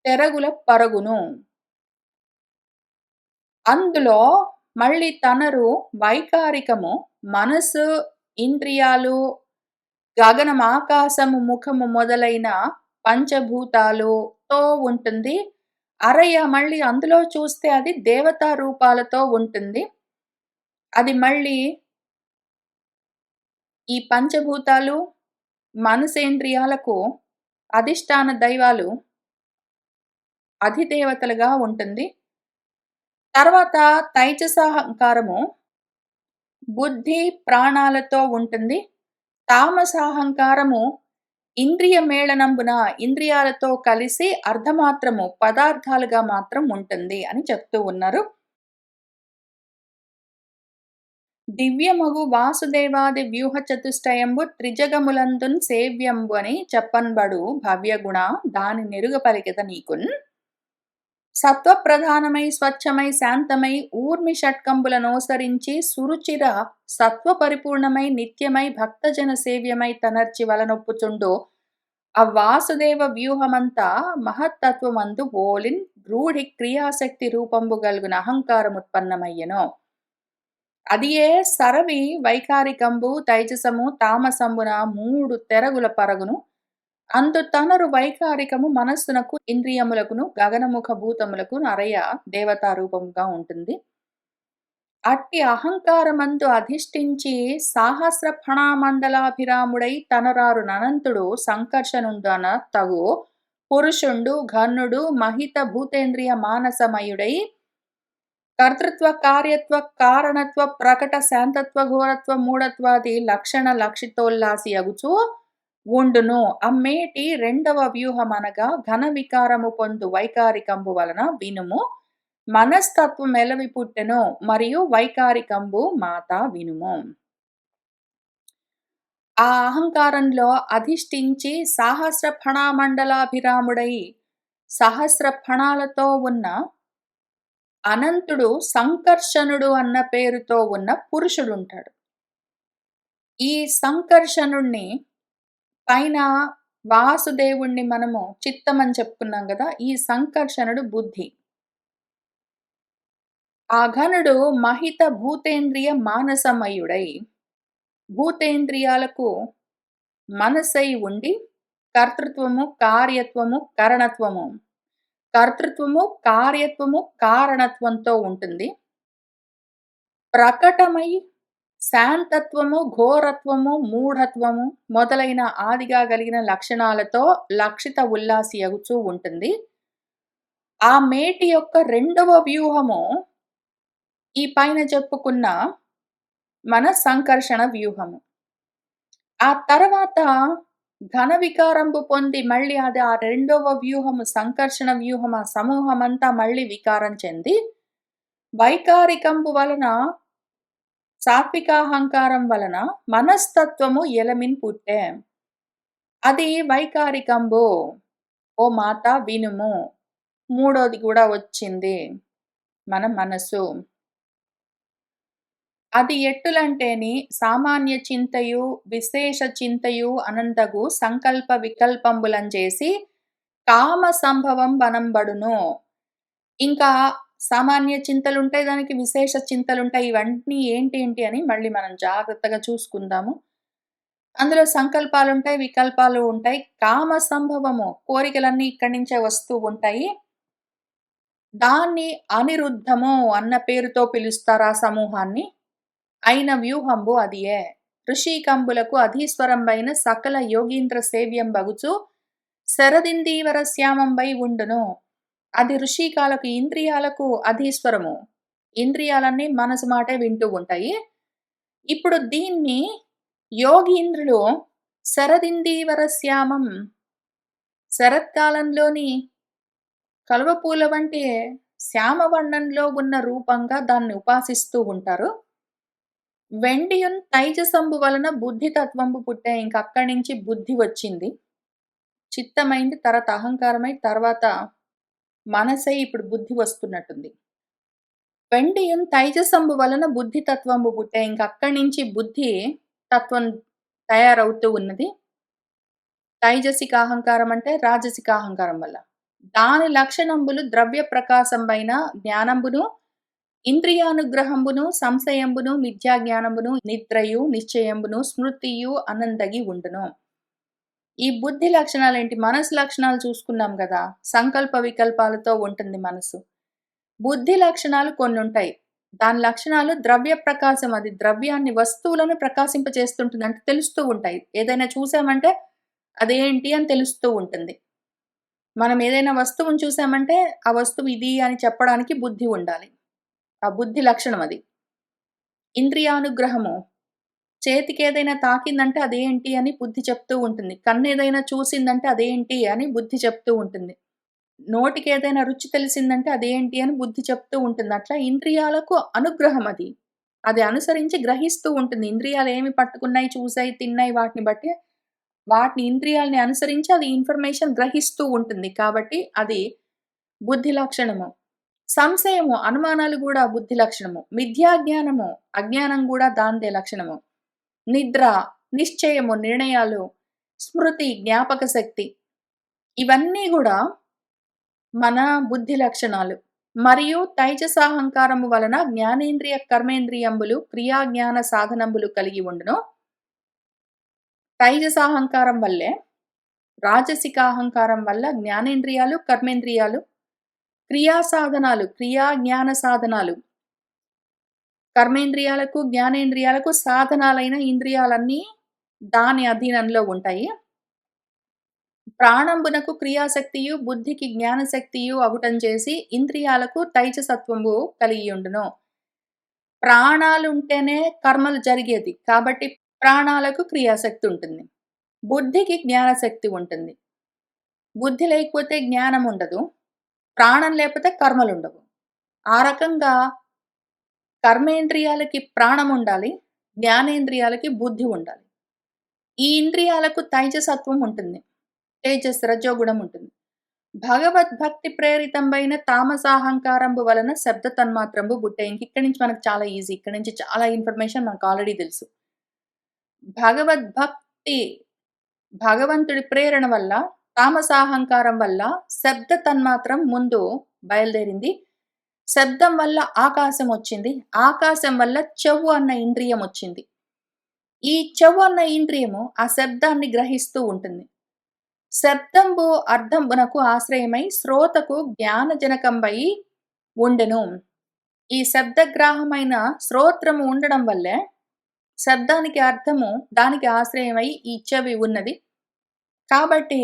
తెరగుల పరుగును. అందులో మళ్ళీ తనరు వైకారికము, మనసు, ఇంద్రియాలు, గగనమాకాశము, ముఖము మొదలైన పంచభూతాలుతో ఉంటుంది. అరయ్య మళ్ళీ అందులో చూస్తే అది దేవతా రూపాలతో ఉంటుంది. అది మళ్ళీ ఈ పంచభూతాలు, మనసేంద్రియాలకు అధిష్టాన దైవాలు, అధిదేవతలుగా ఉంటుంది. తర్వాత తైజసహంకారము బుద్ధి, ప్రాణాలతో ఉంటుంది. తామసాహంకారము ఇంద్రియ మేళనంబున ఇంద్రియాలతో కలిసి అర్ధమాత్రము పదార్థాలుగా మాత్రం ఉంటుంది అని చెప్తూ ఉన్నారు. దివ్యమగు వాసుదేవాది వ్యూహ చతుష్టయంబు త్రిజగములందున్ సేవ్యంబు అని చెప్పన్బడు భవ్యగుణ దాని నెరుగ పలికెద నీకున్. సత్వప్రధానమై స్వచ్ఛమై శాంతమై ఊర్మి షట్కంబులనోసరించి సురుచిర సత్వ పరిపూర్ణమై నిత్యమై భక్తజన సేవ్యమై తనర్చి వలనొప్పుచుండు ఆ వాసుదేవ వ్యూహమంతా మహత్తత్వమందు ఓలిన్ రూఢి క్రియాశక్తి రూపంబు గల్గున అహంకారముత్పన్నమయ్యెను. అదియే సరవి వైకారికంబు తైజసము తామసంబున 3 తెరగుల పరగును. అందు తనరు వైకారికము మనస్సునకు, ఇంద్రియములకును, గగనముఖ భూతములకు అరయ దేవతా రూపముగా ఉంటుంది. అట్టి అహంకారమందు అధిష్ఠించి సాహస్ర ఫణామండలాభిరాముడై తనరారు ననంతుడు సంకర్షణుండన తగు పురుషుండు ఘనుడు మహిత భూతేంద్రియ మానసమయుడై కర్తృత్వ కార్యత్వ కారణత్వ ప్రకట శాంతత్వ ఘోరత్వ మూఢత్వాది లక్షణ లక్షితోల్లాసి అగుచు ఉండును. అమ్మేటి రెండవ వ్యూహమనగా ఘన వికారము పొందు వైకారికంబు వలన వినుము. మనస్తత్వం ఎలవి పుట్టెను మరియు వైకారికంబు మాత వినుము. ఆ అహంకారంలో అధిష్ఠించి సహస్ర ఫణామండలాభిరాముడై సహస్ర ఫణాలతో ఉన్న అనంతుడు సంకర్షణుడు అన్న పేరుతో ఉన్న పురుషుడుంటాడు. ఈ సంకర్షణుణ్ణి పైన వాసుదేవుణ్ణి మనము చిత్తమని చెప్పుకున్నాం గదా! ఈ సంకర్షణుడు బుద్ధి. ఆ ఘనుడు మహిత భూతేంద్రియ మానసమయుడై భూతేంద్రియాలకు మనసై ఉండి కర్తృత్వము, కార్యత్వము, కరణత్వము. కర్తృత్వము, కార్యత్వము, కారణత్వంతో ఉంటుంది. ప్రకటమై శాంతత్వము, ఘోరత్వము, మూఢత్వము మొదలైన ఆదిగా కలిగిన లక్షణాలతో లక్షిత ఉల్లాసి అగుచూ ఉంటుంది. ఆ మేటి యొక్క రెండవ వ్యూహము ఈ పైన చెప్పుకున్న మన సంకర్షణ వ్యూహము. ఆ తర్వాత ఘన వికారంబు పొంది మళ్ళీ అది ఆ రెండవ వ్యూహము సంకర్షణ వ్యూహం ఆ సమూహమంతా మళ్ళీ వికారం చెంది వైకారికంబు వలన సాత్వికాహంకారం వలన మనస్తత్వము ఎలమిన్ పుట్టే. అది వైకారికంబు. ఓ మాత వినుము. మూడోది కూడా వచ్చింది. మన మనసు. అది ఎట్టులంటేని సామాన్య చింతయు, విశేష చింతయు అనంతగు సంకల్ప వికల్పంబులం చేసి కామ సంభవం బనంబడును. ఇంకా సామాన్య చింతలుంటాయి, దానికి విశేష చింతలుంటాయి. ఇవన్నీ ఏంటి ఏంటి అని మళ్ళీ మనం జాగ్రత్తగా చూసుకుందాము. అందులో సంకల్పాలుంటాయి, వికల్పాలు ఉంటాయి. కామ సంభవము కోరికలన్నీ ఇక్కడి నుంచే వస్తూ ఉంటాయి. దాన్ని అనిరుద్ధము అన్న పేరుతో పిలుస్తారు ఆ సమూహాన్ని. అయిన వ్యూహంబు అదియే. ఋషికంబులకు అధీశ్వరంబైన సకల యోగీంద్ర సేవ్యంబగుచు శరదిందీవర శ్యామంబై ఉండును. అది ఋషికాలకు ఇంద్రియాలకు అధీశ్వరము. ఇంద్రియాలన్నీ మనసు మాటే వింటూ ఉంటాయి. ఇప్పుడు దీన్ని యోగీంద్రులు శరదిందీవర శ్యామం, శరత్కాలంలోని కలువపూల వంటి శ్యామవర్ణంలో ఉన్న రూపంగా దాన్ని ఉపాసిస్తూ ఉంటారు. వెండియున్ తైజసంబు వలన బుద్ధి తత్వంబు పుట్టే. ఇంక అక్కడి నుంచి బుద్ధి వచ్చింది. చిత్తమైంది, తర్వాత అహంకారమై, తర్వాత మనసై ఇప్పుడు బుద్ధి వస్తున్నట్టుంది. వెండియున్ తైజసంబు వలన బుద్ధి తత్వంబు పుట్టే. ఇంక అక్కడి నుంచి బుద్ధి తత్వం తయారవుతూ ఉన్నది. తైజసిక అహంకారం అంటే రాజసిక అహంకారం వల్ల. దాని లక్షణంబులు ద్రవ్య ప్రకాశంబైన జ్ఞానంబును, ఇంద్రియానుగ్రహంబును, సంశయంబును, మిథ్యా జ్ఞానంబును, నిద్రయు, నిశ్చయంబును, స్మృతియు అనందగి ఉండును. ఈ బుద్ధి లక్షణాలేంటి? మనసు లక్షణాలు చూసుకున్నాం గదా! సంకల్ప వికల్పాలతో ఉంటుంది మనసు. బుద్ధి లక్షణాలు కొన్నుంటాయి. దాని లక్షణాలు ద్రవ్య ప్రకాశం. అది ద్రవ్యాన్ని, వస్తువులను ప్రకాశింపచేస్తుంటుంది. అంటే తెలుస్తూ ఉంటాయి. ఏదైనా చూసామంటే అదేంటి అని తెలుస్తూ ఉంటుంది. మనం ఏదైనా వస్తువును చూసామంటే ఆ వస్తువు ఇది అని చెప్పడానికి బుద్ధి ఉండాలి. ఆ బుద్ధి లక్షణం అది. ఇంద్రియానుగ్రహము. చేతికేదైనా తాకిందంటే అదేంటి అని బుద్ధి చెప్తూ ఉంటుంది. కన్నేదైనా చూసిందంటే అదేంటి అని బుద్ధి చెప్తూ ఉంటుంది. నోటికేదైనా రుచి తెలిసిందంటే అదేంటి అని బుద్ధి చెప్తూ ఉంటుంది. అట్లా ఇంద్రియాలకు అనుగ్రహం అది. అది అనుసరించి గ్రహిస్తూ ఉంటుంది. ఇంద్రియాలేమి పట్టుకున్నాయి, చూసాయి, తిన్నాయి వాటిని బట్టి, వాటిని ఇంద్రియాలని అనుసరించి అది ఇన్ఫర్మేషన్ గ్రహిస్తూ ఉంటుంది. కాబట్టి అది బుద్ధి లక్షణము. సంశయము, అనుమానాలు గూడా బుద్ధి లక్షణము. మిథ్యా జ్ఞానము, అజ్ఞానం గూడా దానిదే లక్షణము. నిద్ర, నిశ్చయము, నిర్ణయాలు, స్మృతి, జ్ఞాపక శక్తి, ఇవన్నీ గూడా మన బుద్ధి లక్షణాలు. మరియు తైజసాహంకారము వలన జ్ఞానేంద్రియ కర్మేంద్రియంబులు క్రియా జ్ఞాన సాధనంబులు కలిగి ఉండును. తైజసాహంకారం వల్లే, రాజసిక అహంకారం వల్ల జ్ఞానేంద్రియాలు, కర్మేంద్రియాలు, క్రియా సాధనాలు, క్రియా జ్ఞాన సాధనాలు, కర్మేంద్రియాలకు, జ్ఞానేంద్రియాలకు సాధనాలైన ఇంద్రియాలన్నీ దాని అధీనంలో ఉంటాయి. ప్రాణంబునకు క్రియాశక్తియు, బుద్ధికి జ్ఞానశక్తియు అగుటం చేసి ఇంద్రియాలకు తైజసత్వంబు కలిగియుండును. ప్రాణాలుంటేనే కర్మలు జరిగేది. కాబట్టి ప్రాణాలకు క్రియాశక్తి ఉంటుంది. బుద్ధికి జ్ఞానశక్తి ఉంటుంది. బుద్ధి లేకపోతే జ్ఞానం ఉండదు. ప్రాణం లేకపోతే కర్మలుండవు. ఆ రకంగా కర్మేంద్రియాలకి ప్రాణం ఉండాలి. జ్ఞానేంద్రియాలకి బుద్ధి ఉండాలి. ఈ ఇంద్రియాలకు తైజసత్వం ఉంటుంది. తేజస్, రజోగుణం ఉంటుంది. భగవద్భక్తి ప్రేరితంబైన తామసాహంకారంబు వలన శబ్ద తన్మాత్రంబు బుట్టే. ఇక్కడి నుంచి మనకు చాలా ఈజీ. ఇక్కడి నుంచి చాలా ఇన్ఫర్మేషన్ మనకు ఆల్రెడీ తెలుసు. భగవద్భక్తి, భగవంతుడి ప్రేరణ వల్ల, తామసాహంకారం వల్ల శబ్ద తన్మాత్రం ముందు బయలుదేరింది. శబ్దం వల్ల ఆకాశం వచ్చింది. ఆకాశం వల్ల చెవు అన్న ఇంద్రియం వచ్చింది. ఈ చెవు అన్న ఇంద్రియము ఆ శబ్దాన్ని గ్రహిస్తూ ఉంటుంది. శబ్దంబు అర్థంబునకు ఆశ్రయమై శ్రోతకు జ్ఞానజనకంబై ఉండెను. ఈ శబ్దగ్రాహమైన శ్రోత్రము ఉండడం వల్లే శబ్దానికి అర్థము దానికి ఆశ్రయమై ఈ చెవి ఉన్నది. కాబట్టి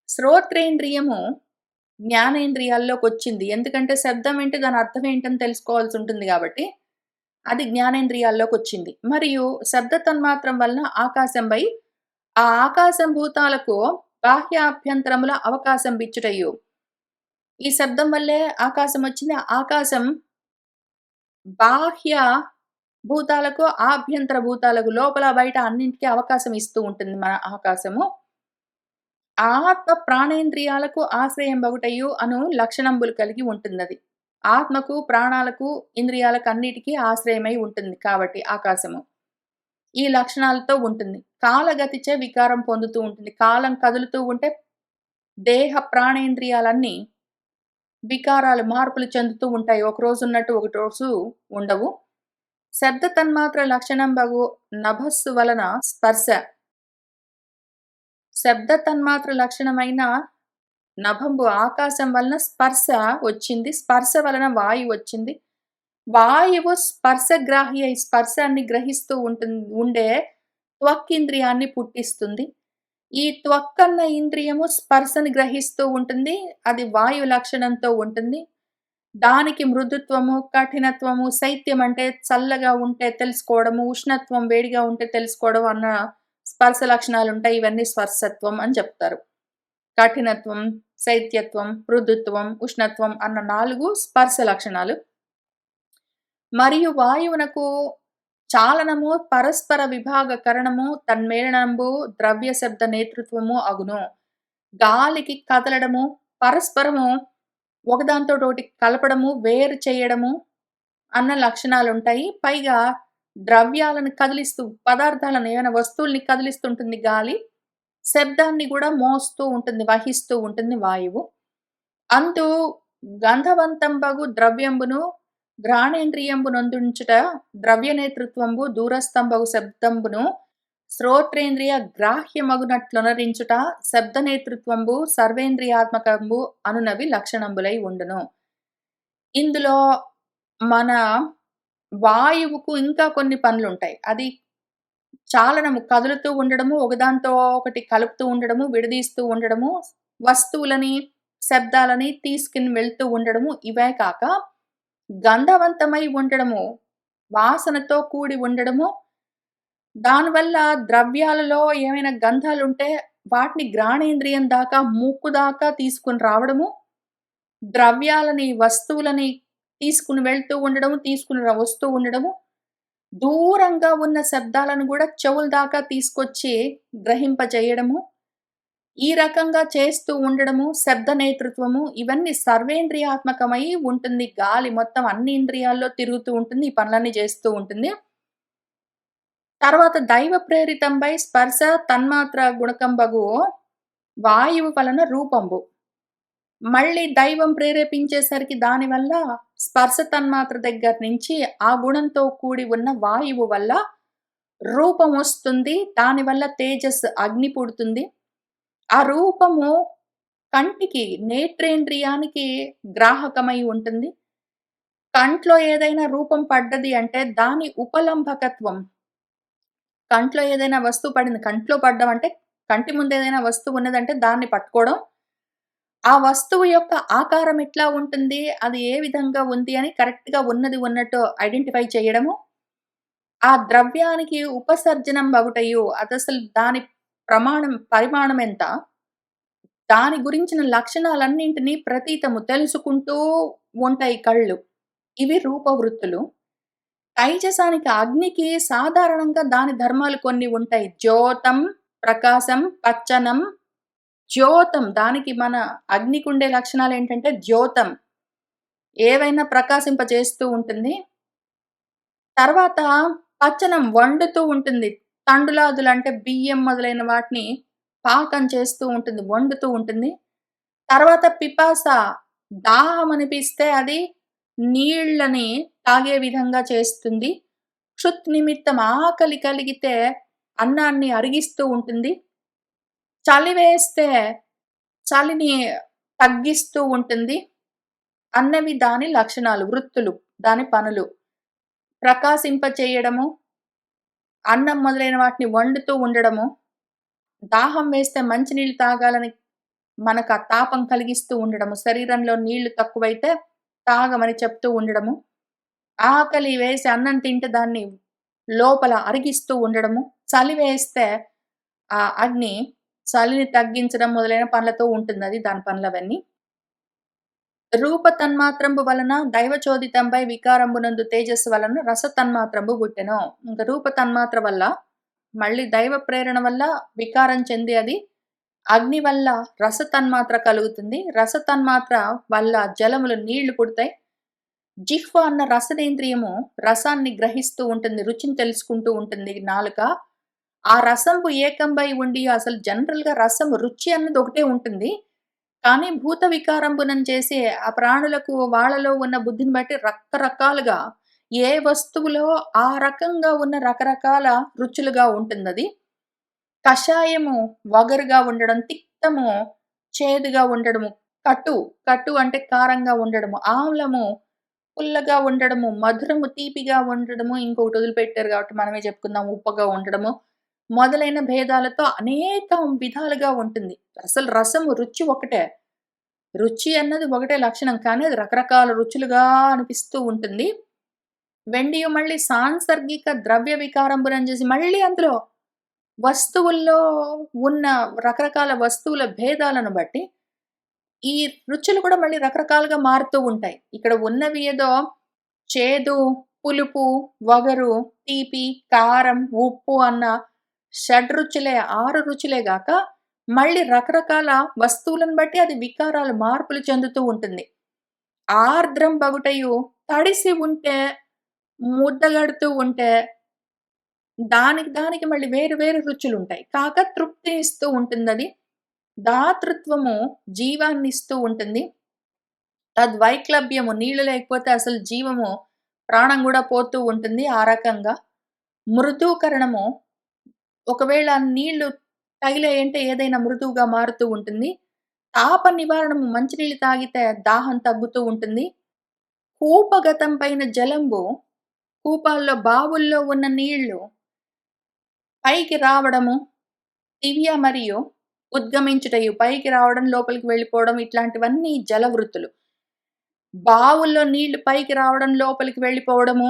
శ్రోత్రేంద్రియము జ్ఞానేంద్రియాల్లోకి వచ్చింది. ఎందుకంటే శబ్దం ఏంటి, దాని అర్థం ఏంటని తెలుసుకోవాల్సి ఉంటుంది కాబట్టి అది జ్ఞానేంద్రియాల్లోకి వచ్చింది. మరియు శబ్ద తన్మాత్రం వలన ఆకాశంపై, ఆ ఆకాశం భూతాలకు బాహ్యాభ్యంతరముల అవకాశం బిచ్చుటయు. ఈ శబ్దం వల్లే ఆకాశం వచ్చింది. ఆకాశం బాహ్య భూతాలకు, ఆభ్యంతర భూతాలకు, లోపల బయట అన్నింటికి అవకాశం ఇస్తూ ఉంటుంది మన ఆకాశము. ఆత్మ ప్రాణేంద్రియాలకు ఆశ్రయం బగుటయు అను లక్షణంబులు కలిగి ఉంటున్నది. ఆత్మకు, ప్రాణాలకు, ఇంద్రియాలకు అన్నిటికీ ఆశ్రయమై ఉంటుంది కాబట్టి ఆకాశము ఈ లక్షణాలతో ఉంటుంది. కాలగతిచే వికారం పొందుతూ ఉంటుంది. కాలం కదులుతూ ఉంటే దేహ ప్రాణేంద్రియాలన్నీ వికారాలు మార్పులు చెందుతూ ఉంటాయి. ఒకరోజు ఉన్నట్టు ఒక రోజు ఉండవు. శబ్ద తన్మాత్ర లక్షణంబగు నభస్సు వలన స్పర్శ. శబ్ద తన్మాత్ర లక్షణమైన నభంబు ఆకాశం వలన స్పర్శ వచ్చింది. స్పర్శ వలన వాయువు వచ్చింది. వాయువు స్పర్శగ్రాహి అయి స్పర్శాన్ని గ్రహిస్తూ ఉండే త్వక్కింద్రియాన్ని పుట్టిస్తుంది. ఈ త్వక్కన్న ఇంద్రియము స్పర్శని గ్రహిస్తూ ఉంటుంది. అది వాయు లక్షణంతో ఉంటుంది. దానికి మృదుత్వము, కఠినత్వము, శైత్యం అంటే చల్లగా ఉంటే తెలుసుకోవడము, ఉష్ణత్వం వేడిగా ఉంటే తెలుసుకోవడం అన్న స్పర్శ లక్షణాలుంటాయి. ఇవన్నీ స్పర్శత్వం అని చెప్తారు. కఠినత్వం, శైత్యత్వం, మృదుత్వం, ఉష్ణత్వం అన్న 4 స్పర్శ లక్షణాలు. మరియు వాయువునకు చాలనము, పరస్పర విభాగకరణము, తన్మేళనంబు, ద్రవ్య శబ్ద నేతృత్వము అగును. గాలికి కదలడము, పరస్పరము ఒకదాంతోటోటి కలపడము, వేరు చేయడము అన్న లక్షణాలుంటాయి. పైగా ద్రవ్యాలను కదిలిస్తూ, పదార్థాలను ఏమైనా వస్తువుల్ని కదిలిస్తుంటుంది గాలి. శబ్దాన్ని గూడా మోస్తూ ఉంటుంది, వహిస్తూ ఉంటుంది వాయువు. అందు గంధవంతంబగు ద్రవ్యంబును ఘ్రాణేంద్రియంబునందుంచుట ద్రవ్య నేతృత్వంబు దూరస్థంబగు శబ్దంబును శ్రోత్రేంద్రియ గ్రాహ్యమగునట్లొనరించుట శబ్ద నేతృత్వంబు సర్వేంద్రియాత్మకంబు అనునవి లక్షణంబులై ఉండును. ఇందులో మన వాయువుకు ఇంకా కొన్ని పనులుంటాయి. అది చాలనము, కదులుతూ ఉండడము, ఒకదాంతో ఒకటి కలుపుతూ ఉండడము, విడదీస్తూ ఉండడము, వస్తువులని, శబ్దాలని తీసుకుని వెళ్తూ ఉండడము. ఇవే కాక గంధవంతమై ఉండడము, వాసనతో కూడి ఉండడము, దానివల్ల ద్రవ్యాలలో ఏమైనా గంధాలుంటే వాటిని ఘ్రాణేంద్రియం దాకా, ముక్కు దాకా తీసుకొని రావడము, ద్రవ్యాలని, వస్తువులని తీసుకుని వెళ్తూ ఉండడము, తీసుకుని వస్తూ ఉండడము, దూరంగా ఉన్న శబ్దాలను గూడా చెవుల దాకా తీసుకొచ్చి గ్రహింపజేయడము, ఈ రకంగా చేస్తూ ఉండడము, శబ్ద నేతృత్వము, ఇవన్నీ సర్వేంద్రియాత్మకమై ఉంటుంది. గాలి మొత్తం అన్ని ఇంద్రియాల్లో తిరుగుతూ ఉంటుంది. ఈ పనులన్నీ చేస్తూ ఉంటుంది. తర్వాత దైవ ప్రేరితంబై స్పర్శ తన్మాత్ర గుణకంబగు వాయువు వలన రూపంబు. మళ్ళీ దైవం ప్రేరేపించేసరికి దానివల్ల స్పర్శ తన్మాత్ర దగ్గర నుంచి ఆ గుణంతో కూడి ఉన్న వాయువు వల్ల రూపం వస్తుంది. దానివల్ల తేజస్సు, అగ్ని పుడుతుంది. ఆ రూపము కంటికి, నేత్రేంద్రియానికి గ్రాహకమై ఉంటుంది. కంట్లో ఏదైనా రూపం పడ్డది అంటే దాని ఉపలంభకత్వం. కంట్లో ఏదైనా వస్తువు పడింది. కంట్లో పడ్డం అంటే కంటి ముందు ఏదైనా వస్తువు ఉన్నదంటే దాన్ని పట్టుకోవడం. ఆ వస్తువు యొక్క ఆకారం ఎట్లా ఉంటుంది, అది ఏ విధంగా ఉంది అని కరెక్ట్‌గా ఉన్నది ఉన్నట్టు ఐడెంటిఫై చేయడము. ఆ ద్రవ్యానికి ఉపసర్జనం బగుటయు, అదసలు దాని పరిమాణం ఎంత, దాని గురించిన లక్షణాలన్నింటినీ ప్రతీతము తెలుసుకుంటూ ఉంటాయి కళ్ళు. ఇవి రూపవృత్తులు. తైజసానికి, అగ్నికి సాధారణంగా దాని ధర్మాలు కొన్ని ఉంటాయి. ద్యోతం, ప్రకాశం, పచ్చనం, ద్యోతం. దానికి మన అగ్నికుండే లక్షణాలేంటంటే ద్యోతం. ఏవైనా ప్రకాశింపజేస్తూ ఉంటుంది. తర్వాత పచ్చనం, వండుతూ ఉంటుంది. తండులాదులంటే బియ్యం మొదలైన వాటిని పాకం చేస్తూ ఉంటుంది, వండుతూ ఉంటుంది. తర్వాత పిపాస, దాహం అనిపిస్తే అది నీళ్ళని తాగే విధంగా చేస్తుంది. క్షుత్ నిమిత్తం, ఆకలి కలిగితే అన్నాన్ని అరిగిస్తూ ఉంటుంది. చలి వేస్తే చలిని తగ్గిస్తూ ఉంటుంది అన్నవి దాని లక్షణాలు, వృత్తులు, దాని పనులు. ప్రకాశింపచేయడము, అన్నం మొదలైన వాటిని వండుతూ ఉండడము, దాహం వేస్తే మంచినీళ్ళు తాగాలని మనకు ఆ తాపం కలిగిస్తూ ఉండడము, శరీరంలో నీళ్లు తక్కువైతే తాగమని చెప్తూ ఉండడము, ఆకలి వేసి అన్నం తింటే దాన్ని లోపల అరిగిస్తూ ఉండడము, చలి వేస్తే ఆ అగ్ని చలిని తగ్గించడం మొదలైన పనులతో ఉంటుందది, దాని పనులవన్నీ. రూప తన్మాత్రంబు వలన దైవచోదితంబై వికారంబునందు తేజస్సు వలన రస తన్మాత్రంబు పుట్టెను. ఇంక రూప తన్మాత్ర వల్ల, మళ్ళీ దైవ ప్రేరణ వల్ల వికారం చెంది అది అగ్ని వల్ల రస తన్మాత్ర కలుగుతుంది. రస తన్మాత్ర వల్ల జలములు, నీళ్లు పుడతాయి. జిహ్వ అన్న రసనేంద్రియము రసాన్ని గ్రహిస్తూ ఉంటుంది, రుచిని తెలుసుకుంటూ ఉంటుంది నాలుక. ఆ రసంబు ఏకంబై ఉండి, అసలు జనరల్‌గా రసం, రుచి అన్నది ఒకటే ఉంటుంది. కానీ భూత వికారంబునం చేసే ఆ ప్రాణులకు వాళ్ళలో ఉన్న బుద్ధిని బట్టి రకరకాలుగా ఏ వస్తువులో ఆ రకంగా ఉన్న రకరకాల రుచులుగా ఉంటుందది. కషాయము వగరుగా ఉండడం, తిక్తము చేదుగా ఉండడము, కటు, కటు అంటే కారంగా ఉండడము, ఆమ్లము పుల్లగా ఉండడము, మధురము తీపిగా ఉండడము, ఇంకొకటి వదిలిపెట్టారు కాబట్టి మనమే చెప్పుకుందాం ఉప్పగా ఉండడము, మొదలైన భేదాలతో అనేక విధాలుగా ఉంటుంది. అసలు రసము రుచి ఒకటే. రుచి అన్నది ఒకటే లక్షణం. కానీ అది రకరకాల రుచులుగా అనిపిస్తూ ఉంటుంది. వెండియు మళ్ళీ సాంసర్గిక ద్రవ్య వికారంబునం చేసి మళ్ళీ అందులో వస్తువుల్లో ఉన్న రకరకాల వస్తువుల భేదాలను బట్టి, ఈ రుచులు కూడా మళ్ళీ రకరకాలుగా మారుతూ ఉంటాయి. ఇక్కడ ఉన్నవి ఏదో చేదు, పులుపు, వగరు, తీపి, కారం, ఉప్పు అన్న షడ్‌రుచులే 6 రుచులే గాక, మళ్ళీ రకరకాల వస్తువులను బట్టి అది వికారాలు మార్పులు చెందుతూ ఉంటుంది. ఆర్ద్రం బగుటయు తడిసి ఉంటే, ముద్దగడుతూ ఉంటే దానికి దానికి మళ్ళీ వేరు వేరు రుచులుంటాయి. కాక తృప్తినిస్తూ ఉంటుందది. దాతృత్వము జీవాన్నిస్తూ ఉంటుంది. తద్వైక్లభ్యము నీళ్లు లేకపోతే అసలు జీవము ప్రాణం గూడా పోతూ ఉంటుంది ఆ రకంగా. మృదూకరణము ఒకవేళ నీళ్లు తగిలాయంటే ఏదైనా మృదువుగా మారుతూ ఉంటుంది. తాప నివారణము మంచినీళ్ళు తాగితే దాహం తగ్గుతూ ఉంటుంది. కూపగతం పైన జలంబు కూపాల్లో, బావుల్లో ఉన్న నీళ్లు పైకి రావడము, దివ్య మరియు ఉద్గమించుటయు పైకి రావడం, లోపలికి వెళ్ళిపోవడం ఇట్లాంటివన్నీ జలవృత్తులు. బావుల్లో నీళ్లు పైకి రావడం, లోపలికి వెళ్ళిపోవడము,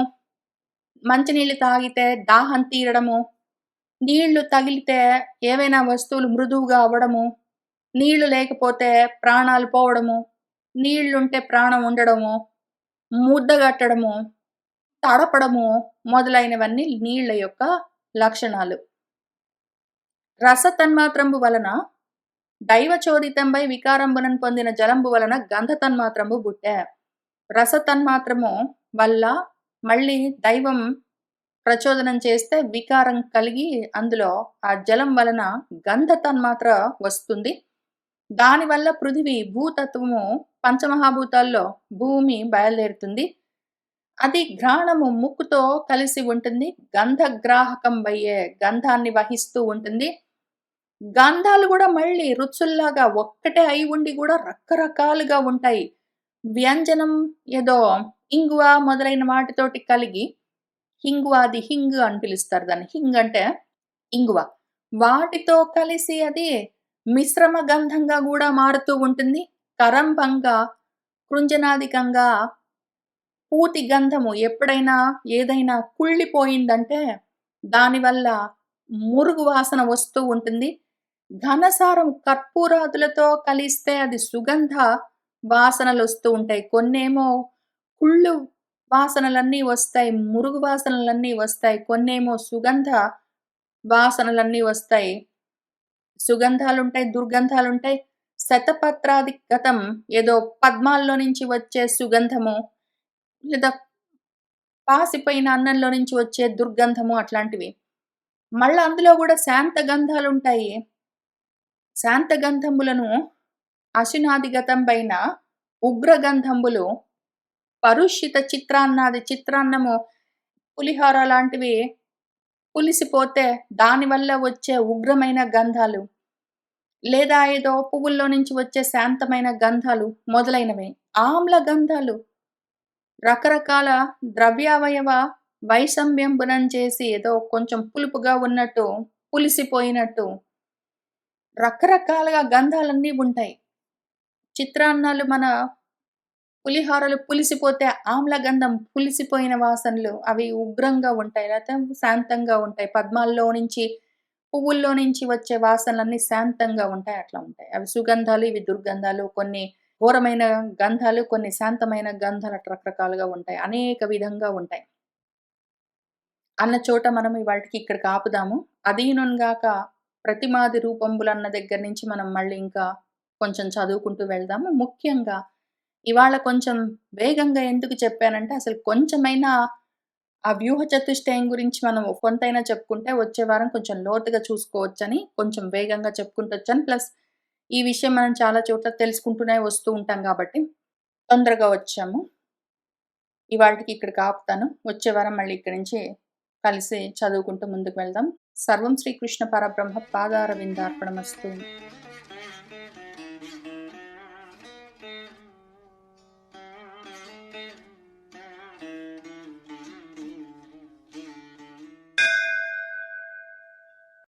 మంచినీళ్ళు తాగితే దాహం తీరడము, నీళ్లు తగిలితే ఏవైనా వస్తువులు మృదువుగా అవ్వడము, నీళ్లు లేకపోతే ప్రాణాలు పోవడము, నీళ్లుంటే ప్రాణం ఉండడము, ముద్దగట్టడము, తడపడము మొదలైనవన్నీ నీళ్ల యొక్క లక్షణాలు. రసతన్మాత్రంబు వలన దైవచోదితంబై వికారంబునన్ పొందిన జలంబు వలన గంధ తన్మాత్రంబు బుట్టె. రసతన్మాత్రము వల్ల మళ్ళీ దైవం ప్రచోదనం చేస్తే వికారం కలిగి అందులో ఆ జలం వలన గంధ తన్మాత్ర వస్తుంది. దానివల్ల పృథివీ భూతత్వము పంచమహాభూతాల్లో భూమి బయలుదేరుతుంది. అది ఘ్రాణము ముక్కుతో కలిసి ఉంటుంది. గంధగ్రాహకంబయ్యే గంధాన్ని వహిస్తూ ఉంటుంది. గంధాలు గూడా మళ్ళీ రుచుల్లాగా ఒక్కటే అయి ఉండి గూడా రకరకాలుగా ఉంటాయి. వ్యంజనం ఏదో ఇంగువ మొదలైన వాటితోటి కలిగి హింగువ అది హింగ్ అని పిలుస్తారు దాన్ని. హింగ్ అంటే ఇంగువ. వాటితో కలిసి అది మిశ్రమ గంధంగా గూడా మారుతూ ఉంటుంది. కరంభంగా, కృంజనాధికంగా పూతి గంధము ఎప్పుడైనా ఏదైనా కుళ్ళిపోయిందంటే దానివల్ల మురుగు వాసన వస్తూ ఉంటుంది. ఘనసారం కర్పూరాదులతో కలిస్తే అది సుగంధ వాసనలొస్తూ ఉంటాయి. కొన్నేమో కుళ్ళు వాసనలన్నీ వస్తాయి. మురుగు వాసనలన్నీ వస్తాయి. కొన్నేమో సుగంధ వాసనలన్నీ వస్తాయి. సుగంధాలుంటాయి, దుర్గంధాలుంటాయి. శతపత్రాది గతం ఏదో పద్మాల్లో నుంచి వచ్చే సుగంధము, లేదా పాసిపోయిన అన్నంలో నుంచి వచ్చే దుర్గంధము అట్లాంటివి. మళ్ళా అందులో గూడా శాంత గంధాలుంటాయి. శాంత గంధములను అశునాదిగతం పైన ఉగ్రగంధంబులు పరుషిత చిత్రాన్నాది చిత్రాన్నము, పులిహోర లాంటివి పులిసిపోతే దానివల్ల వచ్చే ఉగ్రమైన గంధాలు, లేదా ఏదో పువ్వుల్లో నుంచి వచ్చే శాంతమైన గంధాలు మొదలైనవి. ఆమ్ల గంధాలు రకరకాల ద్రవ్యావయవ వైషమ్యంబునం చేసి ఏదో కొంచెం పులుపుగా ఉన్నట్టు, పులిసిపోయినట్టు రకరకాలుగా గంధాలన్నీ ఉంటాయి. చిత్రాన్నాలు మన పులిహోరలు పులిసిపోతే ఆమ్ల గంధం పులిసిపోయిన వాసనలు అవి ఉగ్రంగా ఉంటాయి. లేతే శాంతంగా ఉంటాయి. పద్మాల్లో నుంచి, పువ్వుల్లో నుంచి వచ్చే వాసనలన్నీ శాంతంగా ఉంటాయి. అట్లా ఉంటాయి. అవి సుగంధాలు, ఇవి దుర్గంధాలు. కొన్ని ఘోరమైన గంధాలు, కొన్ని శాంతమైన గంధాలు అట్లా రకరకాలుగా ఉంటాయి. అనేక విధంగా ఉంటాయి. అన్న చోట మనం ఇవాల్టికి ఇక్కడికి ఆపుదాము. అదీనుగాక ప్రతిమాది రూపంబులన్న దగ్గర నుంచి మనం మళ్ళీ ఇంకా కొంచెం చదువుకుంటూ వెళ్దాము. ముఖ్యంగా ఇవాళ కొంచెం వేగంగా ఎందుకు చెప్పానంటే అసలు కొంచెమైనా ఆ వ్యూహ చతుష్టయం గురించి మనం కొంతైనా చెప్పుకుంటే వచ్చే వారం కొంచెం లోతుగా చూసుకోవచ్చని కొంచెం వేగంగా చెప్పుకుంటొచ్చాను. ప్లస్ ఈ విషయం మనం చాలా చోట్ల తెలుసుకుంటూనే వస్తూ ఉంటాం గాబట్టి, తొందరగా వచ్చాము. ఇవాల్టికి ఇక్కడికి ఆపుతాను. వచ్చే వారం మళ్ళీ ఇక్కడి నుంచి కలిసి చదువుకుంటూ ముందుకు వెళ్దాం. సర్వం శ్రీకృష్ణ పరబ్రహ్మ పాదారవిందార్పణమస్తు.